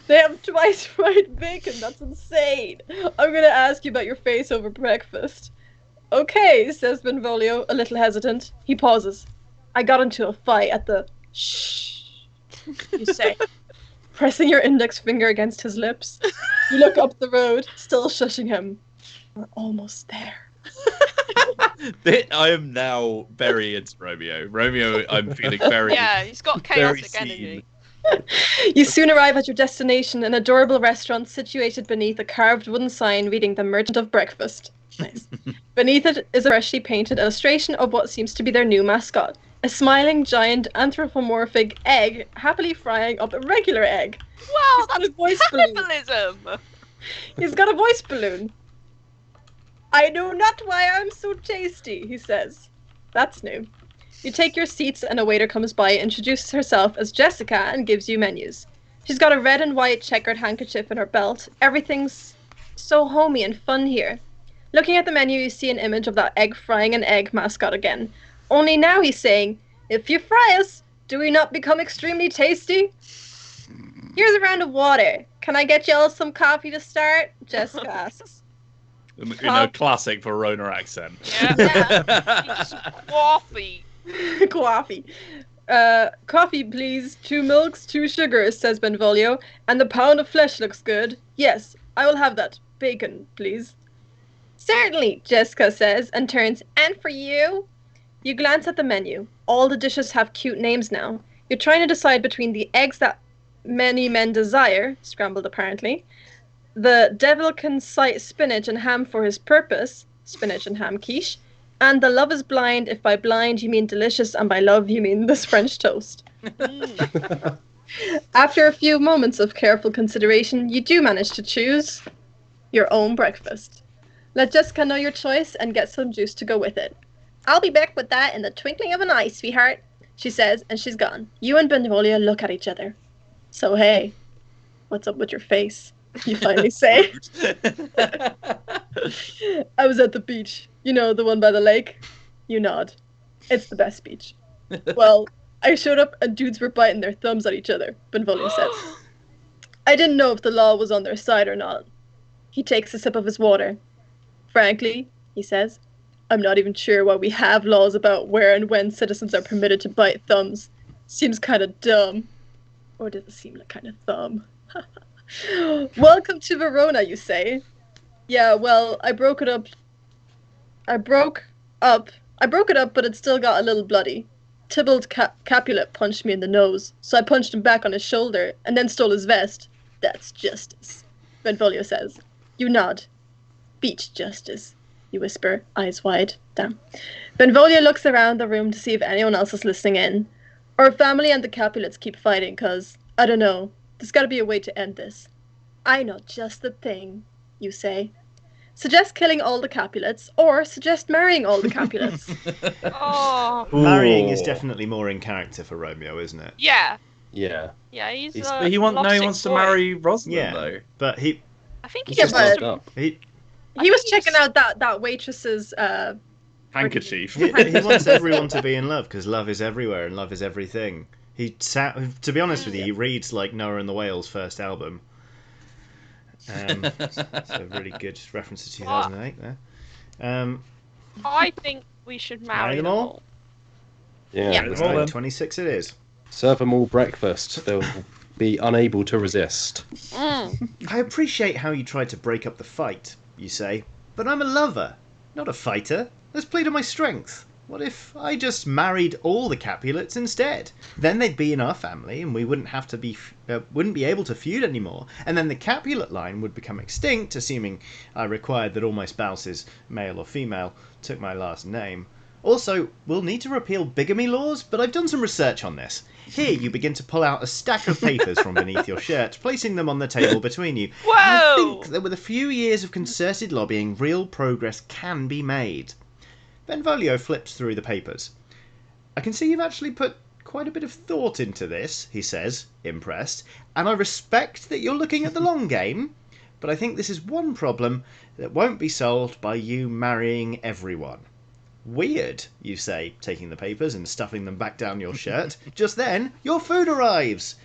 They have twice fried bacon, that's insane. I'm gonna ask you about your face over breakfast. Okay, says Benvolio, a little hesitant. He pauses. I got into a fight at the... Shh, you say, pressing your index finger against his lips. You look up the road, still shushing him. We're almost there. I am now very into Romeo. Romeo, I'm feeling very... Yeah, he's got chaotic energy. You soon arrive at your destination, an adorable restaurant situated beneath a carved wooden sign reading The Merchant of Breakfast. Nice. Beneath it is a freshly painted illustration of what seems to be their new mascot. A smiling, giant, anthropomorphic egg happily frying up a regular egg. Wow, He's got that's a voice balloon. cannibalism! He's got a voice balloon. I know not why I'm so tasty, he says. That's new. You take your seats and a waiter comes by, introduces herself as Jessica and gives you menus. She's got a red and white checkered handkerchief in her belt. Everything's so homey and fun here. Looking at the menu, you see an image of that egg frying an egg mascot again. Only now he's saying, if you fry us, do we not become extremely tasty? Here's a round of water. Can I get y'all some coffee to start? Jessica asks. You know, classic for Rona accent. Yeah. He's coffee. Coffee. Coffee, please. 2 milks, 2 sugars, says Benvolio. And the pound of flesh looks good. Yes, I will have that. Bacon, please. Certainly, Jessica says, and turns, and for you? You glance at the menu. All the dishes have cute names now. You're trying to decide between the eggs that many men desire, scrambled apparently, the devil can cite spinach and ham for his purpose, spinach and ham quiche, and the love is blind, if by blind you mean delicious and by love you mean this French toast. After a few moments of careful consideration, you do manage to choose your own breakfast. Let Jessica know your choice and get some juice to go with it. I'll be back with that in the twinkling of an eye, sweetheart, she says, and she's gone. You and Benvolio look at each other. So hey, what's up with your face? You finally say. I was at the beach. You know, the one by the lake? You nod. It's the best beach. Well, I showed up and dudes were biting their thumbs at each other, Benvolio says. I didn't know if the law was on their side or not. He takes a sip of his water. Frankly, he says, I'm not even sure why we have laws about where and when citizens are permitted to bite thumbs. Seems kind of dumb. Or does it seem like kind of thumb? Welcome to Verona, you say? Yeah, well, I broke it up, but it still got a little bloody. Tybalt Capulet punched me in the nose, so I punched him back on his shoulder, and then stole his vest. That's justice, Benvolio says. You nod. Beach justice, you whisper, eyes wide. Damn. Benvolio looks around the room to see if anyone else is listening in. Our family and the Capulets keep fighting, cause, I don't know, there's gotta be a way to end this. I know just the thing, you say. Suggest killing all the Capulets, or suggest marrying all the Capulets. Oh. Marrying is definitely more in character for Romeo, isn't it? Yeah. Yeah. Yeah, he's But he wants to marry Rosalind, though. But he I think he's Yeah, just but- Up. he was checking out that waitress's Handkerchief. he wants everyone to be in love because love is everywhere and love is everything. To be honest with you, he reads like Noah and the Whale's first album. It's a really good reference to 2008 there. I think we should marry them all. Yeah, Let's go. 26 it is. serve them all breakfast. They'll be unable to resist. I appreciate how you tried to break up the fight, you say, but I'm a lover, not a fighter. Let's play to my strength. What if I just married all the Capulets instead? Then they'd be in our family, and we wouldn't be able to feud anymore. And then the Capulet line would become extinct, assuming I required that all my spouses, male or female, took my last name. Also, we'll need to repeal bigamy laws, but I've done some research on this. Here, you begin to pull out a stack of papers from beneath your shirt, placing them on the table between you. Whoa! I think that with a few years of concerted lobbying, real progress can be made. Benvolio flips through the papers. I can see you've actually put quite a bit of thought into this, he says, impressed, and I respect that you're looking at the long game, but I think this is one problem that won't be solved by you marrying everyone. Weird, you say, taking the papers and stuffing them back down your shirt. Just then, your food arrives.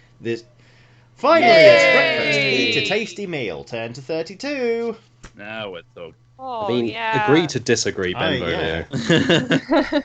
Finally, it's breakfast. Eat a tasty meal. Turn to 32. Now we're talking. Oh, I mean, yeah. agree to disagree, Benvolio. Yeah.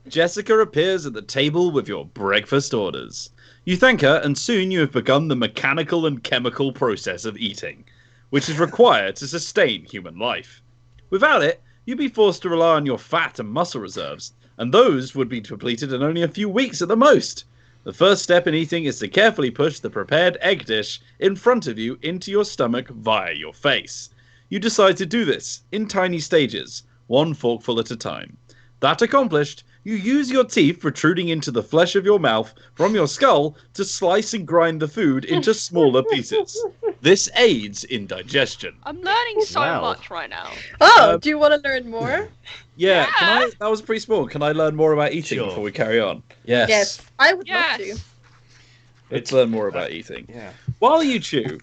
Jessica appears at the table with your breakfast orders. You thank her, and soon you have begun the mechanical and chemical process of eating, which is required to sustain human life. Without it, you'd be forced to rely on your fat and muscle reserves, and those would be depleted in only a few weeks at the most. The first step in eating is to carefully push the prepared egg dish in front of you into your stomach via your face. You decide to do this in tiny stages, one forkful at a time. That accomplished, you use your teeth protruding into the flesh of your mouth from your skull to slice and grind the food into smaller pieces. This aids in digestion. I'm learning so Wow. much right now. Oh, do you want to learn more? Yeah, Yeah. that was pretty small. Can I learn more about eating Sure. before we carry on? Yes. Yes, I would Yes. love to. Let's learn more about eating. Yeah. While you chew,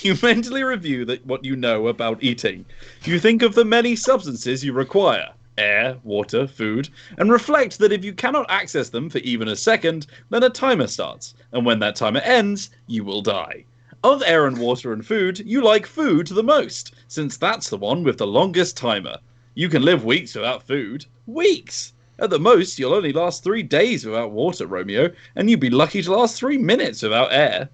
you mentally review what you know about eating. You think of the many substances you require, air, water, food, and reflect that if you cannot access them for even a second, then a timer starts, and when that timer ends, you will die. Of air and water and food, you like food the most, since that's the one with the longest timer. You can live weeks without food. Weeks! At the most, you'll only last 3 days without water, Romeo, and you'd be lucky to last 3 minutes without air.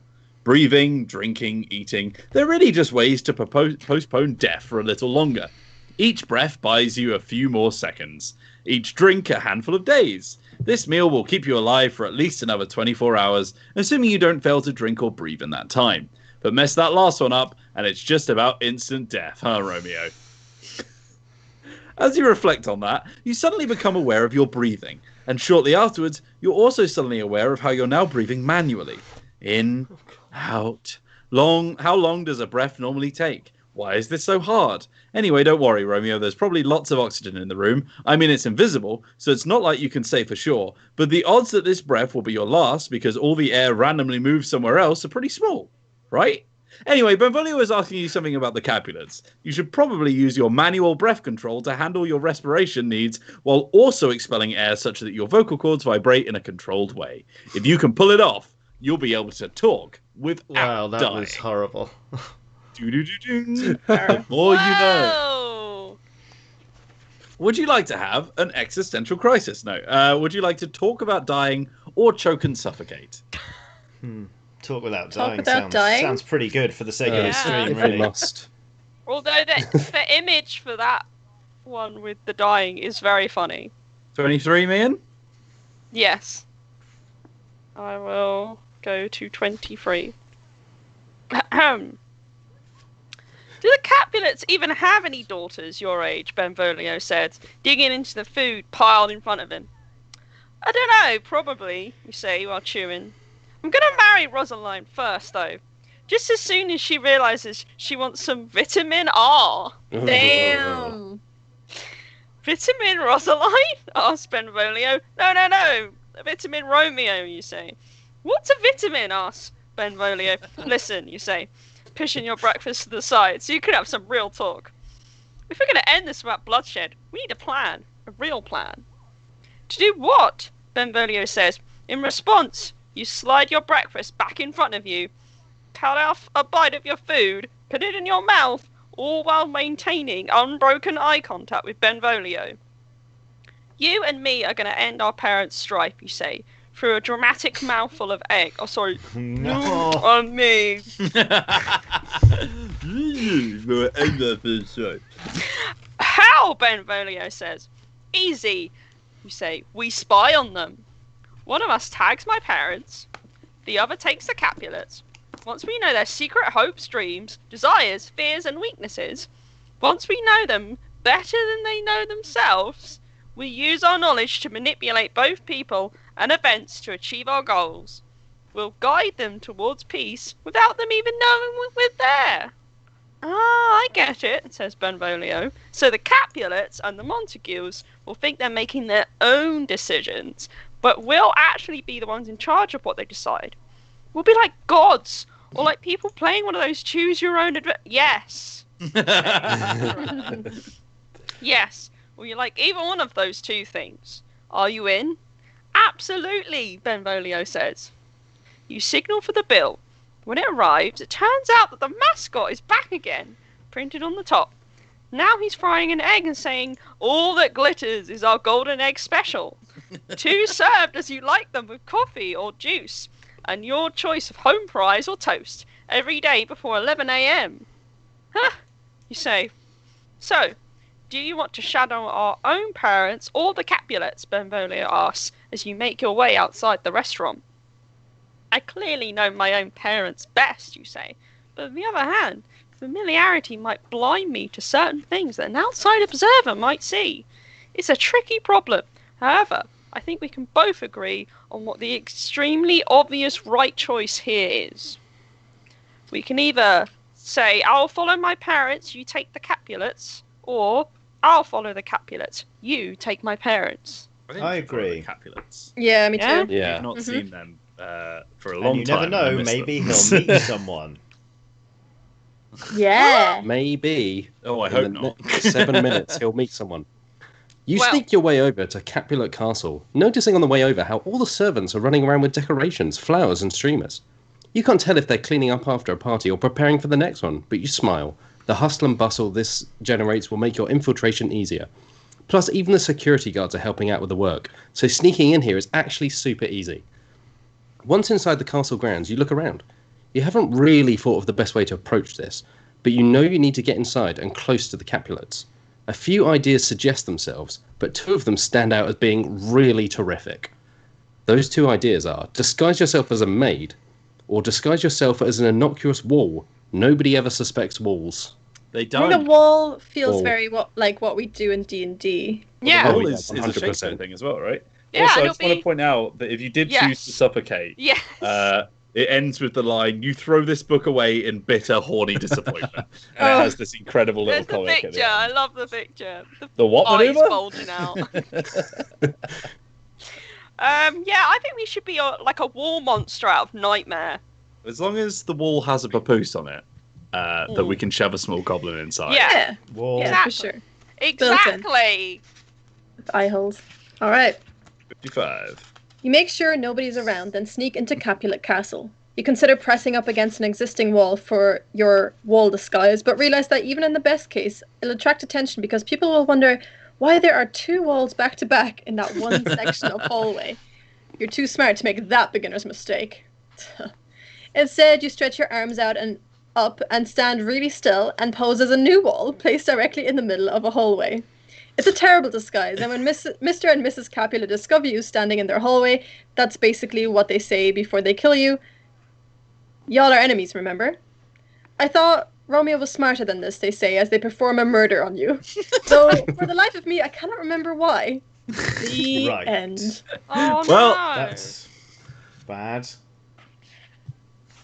Breathing, drinking, eating, they're really just ways to postpone death for a little longer. Each breath buys you a few more seconds. Each drink a handful of days. This meal will keep you alive for at least another 24 hours, assuming you don't fail to drink or breathe in that time. But mess that last one up, and it's just about instant death, huh, Romeo? As you reflect on that, you suddenly become aware of your breathing, and shortly afterwards, you're also suddenly aware of how you're now breathing manually. In, out. How long does a breath normally take? Why is this so hard? Anyway, don't worry, Romeo, there's probably lots of oxygen in the room. I mean, it's invisible, so it's not like you can say for sure, but the odds that this breath will be your last because all the air randomly moves somewhere else are pretty small, right? Anyway, Benvolio is asking you something about the Capulets. You should probably use your manual breath control to handle your respiration needs while also expelling air such that your vocal cords vibrate in a controlled way. If you can pull it off, you'll be able to talk without Wow, that dying. was horrible. Do-do-do-do. The more you know. Whoa! Would you like to have an existential crisis? No. Would you like to talk about dying or choke and suffocate? Talk without Talk dying, without dying? sounds pretty good for the sake of the Yeah. stream, If we really. must. Although the image for that one with the dying is very funny. 23, Mian? Yes. I will go to 23. Ahem. Do the Capulets even have any daughters your age? Benvolio said, digging into the food piled in front of him. I don't know, probably, you say while chewing. I'm gonna marry Rosaline first, though. Just as soon as she realizes she wants some vitamin R. Damn. Vitamin Rosaline? Asked Benvolio. No. Vitamin Romeo, you say. What's a vitamin? Asks Benvolio. Listen, you say, pushing your breakfast to the side so you can have some real talk. If we're going to end this without bloodshed, we need a plan. A real plan. To do what? Benvolio says. In response, You slide your breakfast back in front of you, cut off a bite of your food, put it in your mouth, all while maintaining unbroken eye contact with Benvolio. You and me are going to end our parents' strife, you say, through a dramatic mouthful of egg. Oh, sorry. No. On me. How? Benvolio says. Easy. You say, we spy on them. One of us tags my parents. The other takes the Capulets. Once we know their secret hopes, dreams, desires, fears, and weaknesses, once we know them better than they know themselves, we use our knowledge to manipulate both people and events to achieve our goals. We'll guide them towards peace without them even knowing we're there. Ah, I get it, says Benvolio. So the Capulets and the Montagues will think they're making their own decisions, but we'll actually be the ones in charge of what they decide. We'll be like gods, or like people playing one of those choose your own Yes. Yes. Well, you like either one of those two things. Are you in? Absolutely, Benvolio says. You signal for the bill. When it arrives, it turns out that the mascot is back again, printed on the top. Now he's frying an egg and saying, all that glitters is our golden egg special. 2 served as you like them with coffee or juice, and your choice of home fries or toast, every day before 11 a.m. Huh, you say. So, do you want to shadow our own parents or the Capulets, Benvolio asks, as you make your way outside the restaurant. I clearly know my own parents best, you say, but on the other hand, familiarity might blind me to certain things that an outside observer might see. It's a tricky problem. However, I think we can both agree on what the extremely obvious right choice here is. We can either say, I'll follow my parents, you take the Capulets, or I'll follow the Capulets, you take my parents. I agree. Capulets. Yeah, me too. Yeah. I've not seen them for a long And you time. never know, I miss maybe them. he'll meet someone. Yeah. Maybe. Oh, I in hope the not. next 7 minutes, he'll meet someone. You Well- sneak your way over to Capulet Castle, noticing on the way over how all the servants are running around with decorations, flowers, and streamers. You can't tell if they're cleaning up after a party or preparing for the next one, but you smile. The hustle and bustle this generates will make your infiltration easier. Plus, even the security guards are helping out with the work, so sneaking in here is actually super easy. Once inside the castle grounds, you look around. You haven't really thought of the best way to approach this, but you know you need to get inside and close to the Capulets. A few ideas suggest themselves, but 2 of them stand out as being really terrific. Those 2 ideas are, disguise yourself as a maid, or disguise yourself as an innocuous wall. Nobody ever suspects walls. They I think don't. the wall feels Wall. very like what we do in D&D. Yeah. The Oh, wall yeah, is a 100%. Shakespeare thing as well, right? Yeah, Also, I and just it'll want be- to point out that if you did Yes. choose to suffocate, Yes. it ends with the line, you throw this book away in bitter, horny disappointment. And Oh. it has this incredible little There's the comic at picture. the I end. love the picture. The what Eyes maneuver? bulging out. Yeah, I think we should be like a wall monster out of Nightmare. As long as the wall has a papoose on it, that we can shove a small goblin inside. Yeah. Yeah, Wall. yeah, for Exactly. sure. Exactly. With eye holes. All right. 55. You make sure nobody's around, then sneak into Capulet Castle. You consider pressing up against an existing wall for your wall disguise, but realize that even in the best case, it'll attract attention because people will wonder why there are 2 walls back to back in that one section of hallway. You're too smart to make that beginner's mistake. Instead, you stretch your arms out and up and stand really still and pose as a new wall placed directly in the middle of a hallway. It's a terrible disguise, and when Mr. and Mrs. Capulet discover you standing in their hallway, that's basically what they say before they kill you. Y'all are enemies, remember? I thought Romeo was smarter than this, they say, as they perform a murder on you. Though, for the life of me, I cannot remember why. The Right. end. Oh Well, no. That's bad.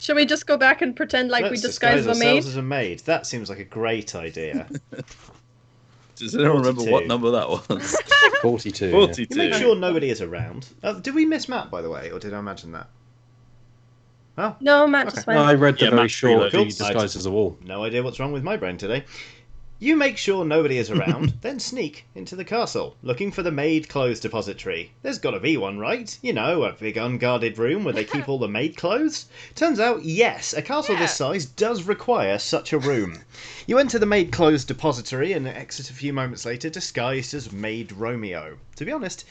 Shall we just go back and pretend like we Let's disguise disguise the maid? ourselves as a maid. That seems like a great idea. Does anyone remember 42. what number that was? 42. 42. You make sure nobody is around. Did we miss Matt, by the way, or did I imagine that? Oh, No, Matt just No, went. I read the Yeah, very Matt short Freeload. the disguise as a wall. no idea what's wrong with my brain today. You make sure nobody is around, then sneak into the castle, looking for the maid clothes depository. There's gotta be one, right? You know, a big unguarded room where they keep all the maid clothes. Turns out, yes, a castle this size does require such a room. You enter the maid clothes depository and exit a few moments later disguised as Maid Romeo. To be honest,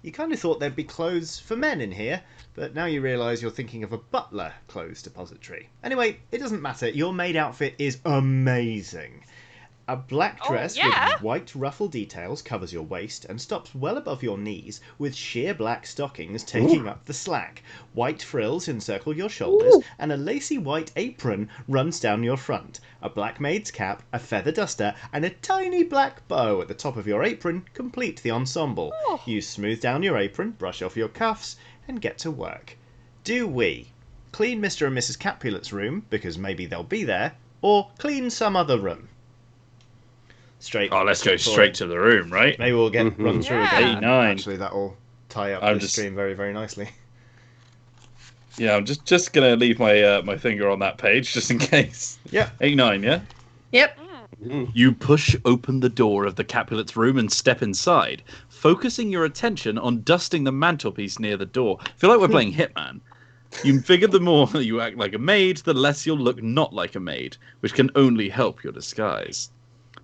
you kind of thought there'd be clothes for men in here, but now you realise you're thinking of a butler clothes depository. Anyway, it doesn't matter, your maid outfit is amazing. A black dress with white ruffle details covers your waist and stops well above your knees, with sheer black stockings taking up the slack. White frills encircle your shoulders, and a lacy white apron runs down your front. A black maid's cap, a feather duster, and a tiny black bow at the top of your apron complete the ensemble. You smooth down your apron, brush off your cuffs, and get to work. Do we clean Mr. and Mrs. Capulet's room, because maybe they'll be there, or clean some other room? Straight. Oh, let's go straight to the room, right? Maybe we'll get run through again. 89. Actually, that'll tie up the stream very, very nicely. Yeah, I'm just gonna leave my my finger on that page just in case. Yeah. 89, yeah. Yep. You push open the door of the Capulet's room and step inside, focusing your attention on dusting the mantelpiece near the door. I feel like we're playing Hitman. You figure the more you act like a maid, the less you'll look not like a maid, which can only help your disguise.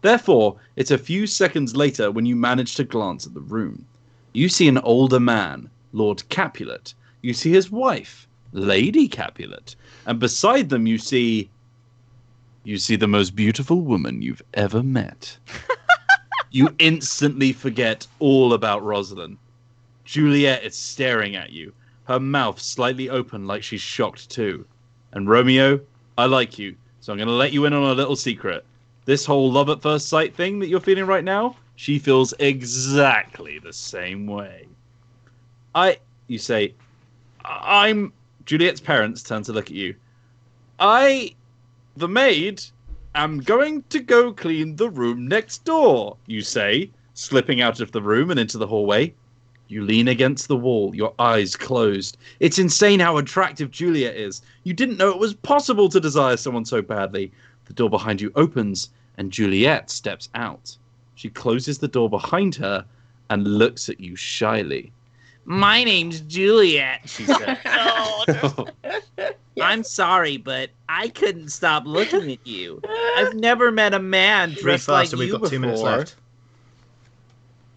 Therefore, it's a few seconds later when you manage to glance at the room. You see an older man, Lord Capulet. You see his wife, Lady Capulet. And beside them you see the most beautiful woman you've ever met. You instantly forget all about Rosalind. Juliet is staring at you, her mouth slightly open like she's shocked too. And Romeo, I like you, so I'm going to let you in on a little secret. This whole love at first sight thing that you're feeling right now, she feels exactly the same way. You say, I'm... Juliet's parents turn to look at you. The maid, am going to go clean the room next door, you say, slipping out of the room and into the hallway. You lean against the wall, your eyes closed. It's insane how attractive Juliet is. You didn't know it was possible to desire someone so badly. The door behind you opens, and Juliet steps out. She closes the door behind her and looks at you shyly. My name's Juliet, she said. I'm sorry, but I couldn't stop looking at you. I've never met a man dressed like you we've got before. 2 minutes left.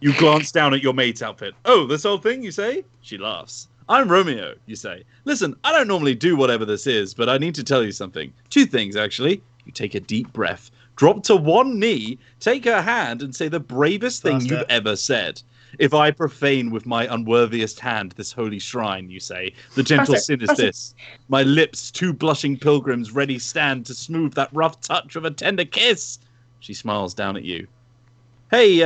You glance down at your maid's outfit. Oh, this whole thing, you say? She laughs. I'm Romeo, you say. Listen, I don't normally do whatever this is, but I need to tell you something. 2 things, actually. You take a deep breath, drop to one knee, take her hand, and say the bravest thing you've ever said. If I profane with my unworthiest hand this holy shrine, you say, the gentle sin is this. My lips, 2 blushing pilgrims, ready stand to smooth that rough touch of a tender kiss. She smiles down at you. Hey,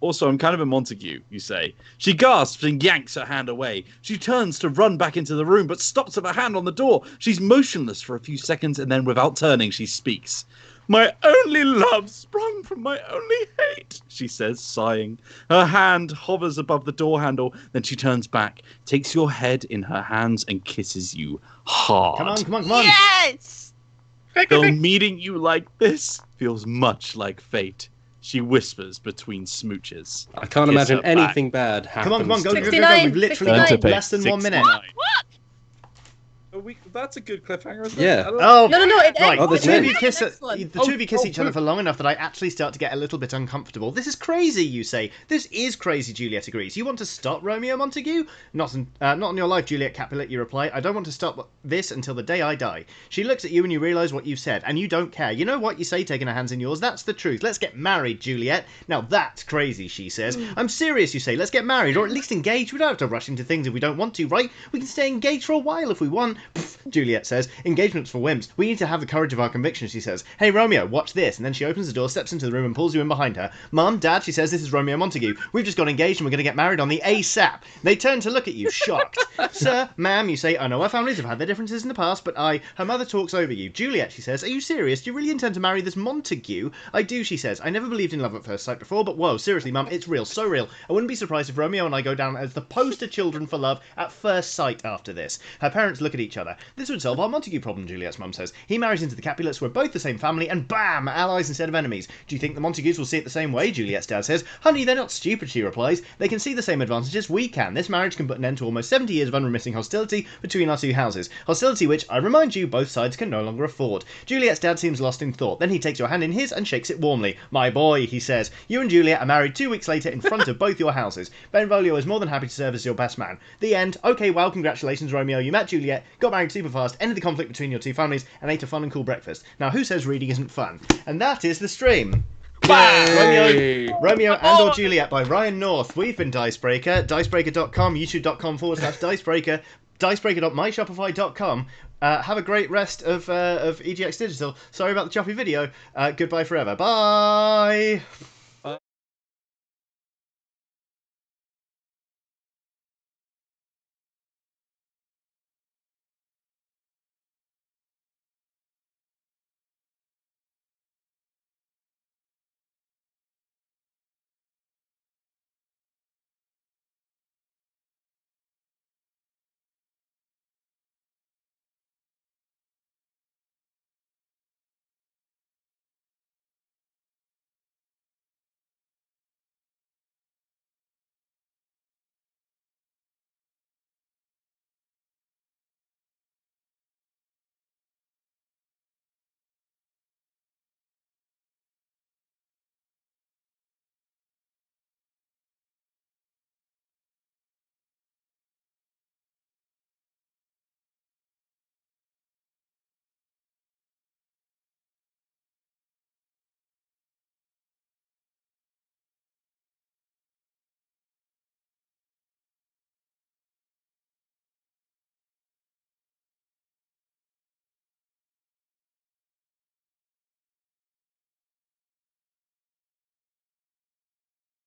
also, I'm kind of a Montague, you say. She gasps and yanks her hand away. She turns to run back into the room, but stops with her hand on the door. She's motionless for a few seconds, and then without turning, she speaks. My only love sprung from my only hate, she says, sighing. Her hand hovers above the door handle, then she turns back, takes your head in her hands, and kisses you hard. Come on, come on, come on. Yes! Though meeting you like this feels much like fate, she whispers between smooches. I can't imagine anything bad happens. Come on, go. We've 69, literally got less than 1 minute. What? That's a good cliffhanger, isn't it? Yeah. Oh, No. right. Oh, The there's two of no- you kiss, Next one. the two of you kiss each other for long enough that I actually start to get a little bit uncomfortable. This is crazy, you say. This is crazy, Juliet agrees. You want to stop Romeo Montague? Not in your life, Juliet Capulet, you reply. I don't want to stop this until the day I die. She looks at you and you realise what you've said, and you don't care. You know what you say, taking her hands in yours? That's the truth. Let's get married, Juliet. Now that's crazy, she says. I'm serious, you say. Let's get married, or at least engaged. We don't have to rush into things if we don't want to, right? We can stay engaged for a while if we want. Pfft, Juliet says. Engagement's for wimps. We need to have the courage of our convictions, she says. Hey, Romeo, watch this. And then she opens the door, steps into the room, and pulls you in behind her. Mum, Dad, she says, this is Romeo Montague. We've just got engaged and we're going to get married on the ASAP. They turn to look at you, shocked. Sir, ma'am, you say, I know our families have had their differences in the past, but her mother talks over you. Juliet, she says, are you serious? Do you really intend to marry this Montague? I do, she says. I never believed in love at first sight before, but whoa, seriously, Mum, it's real, so real. I wouldn't be surprised if Romeo and I go down as the poster children for love at first sight after this. Her parents look at each other. This would solve our Montague problem, Juliet's mum says. He marries into the Capulets, we're both the same family, and bam! Allies instead of enemies. Do you think the Montagues will see it the same way? Juliet's dad says. Honey, they're not stupid, she replies. They can see the same advantages we can. This marriage can put an end to almost 70 years of unremitting hostility between our two houses. Hostility which, I remind you, both sides can no longer afford. Juliet's dad seems lost in thought. Then he takes your hand in his and shakes it warmly. My boy, he says. You and Juliet are married 2 weeks later in front of both your houses. Benvolio is more than happy to serve as your best man. The end. Okay, well, congratulations, Romeo. You met Juliet, got married super fast, ended the conflict between your two families, and ate a fun and cool breakfast. Now, who says reading isn't fun? And that is the stream. Romeo and or Juliet by Ryan North. We've been Dicebreaker. Dicebreaker.com, youtube.com/Dicebreaker, Dicebreaker.myshopify.com. Have a great rest of EGX Digital. Sorry about the choppy video. Goodbye forever. Bye!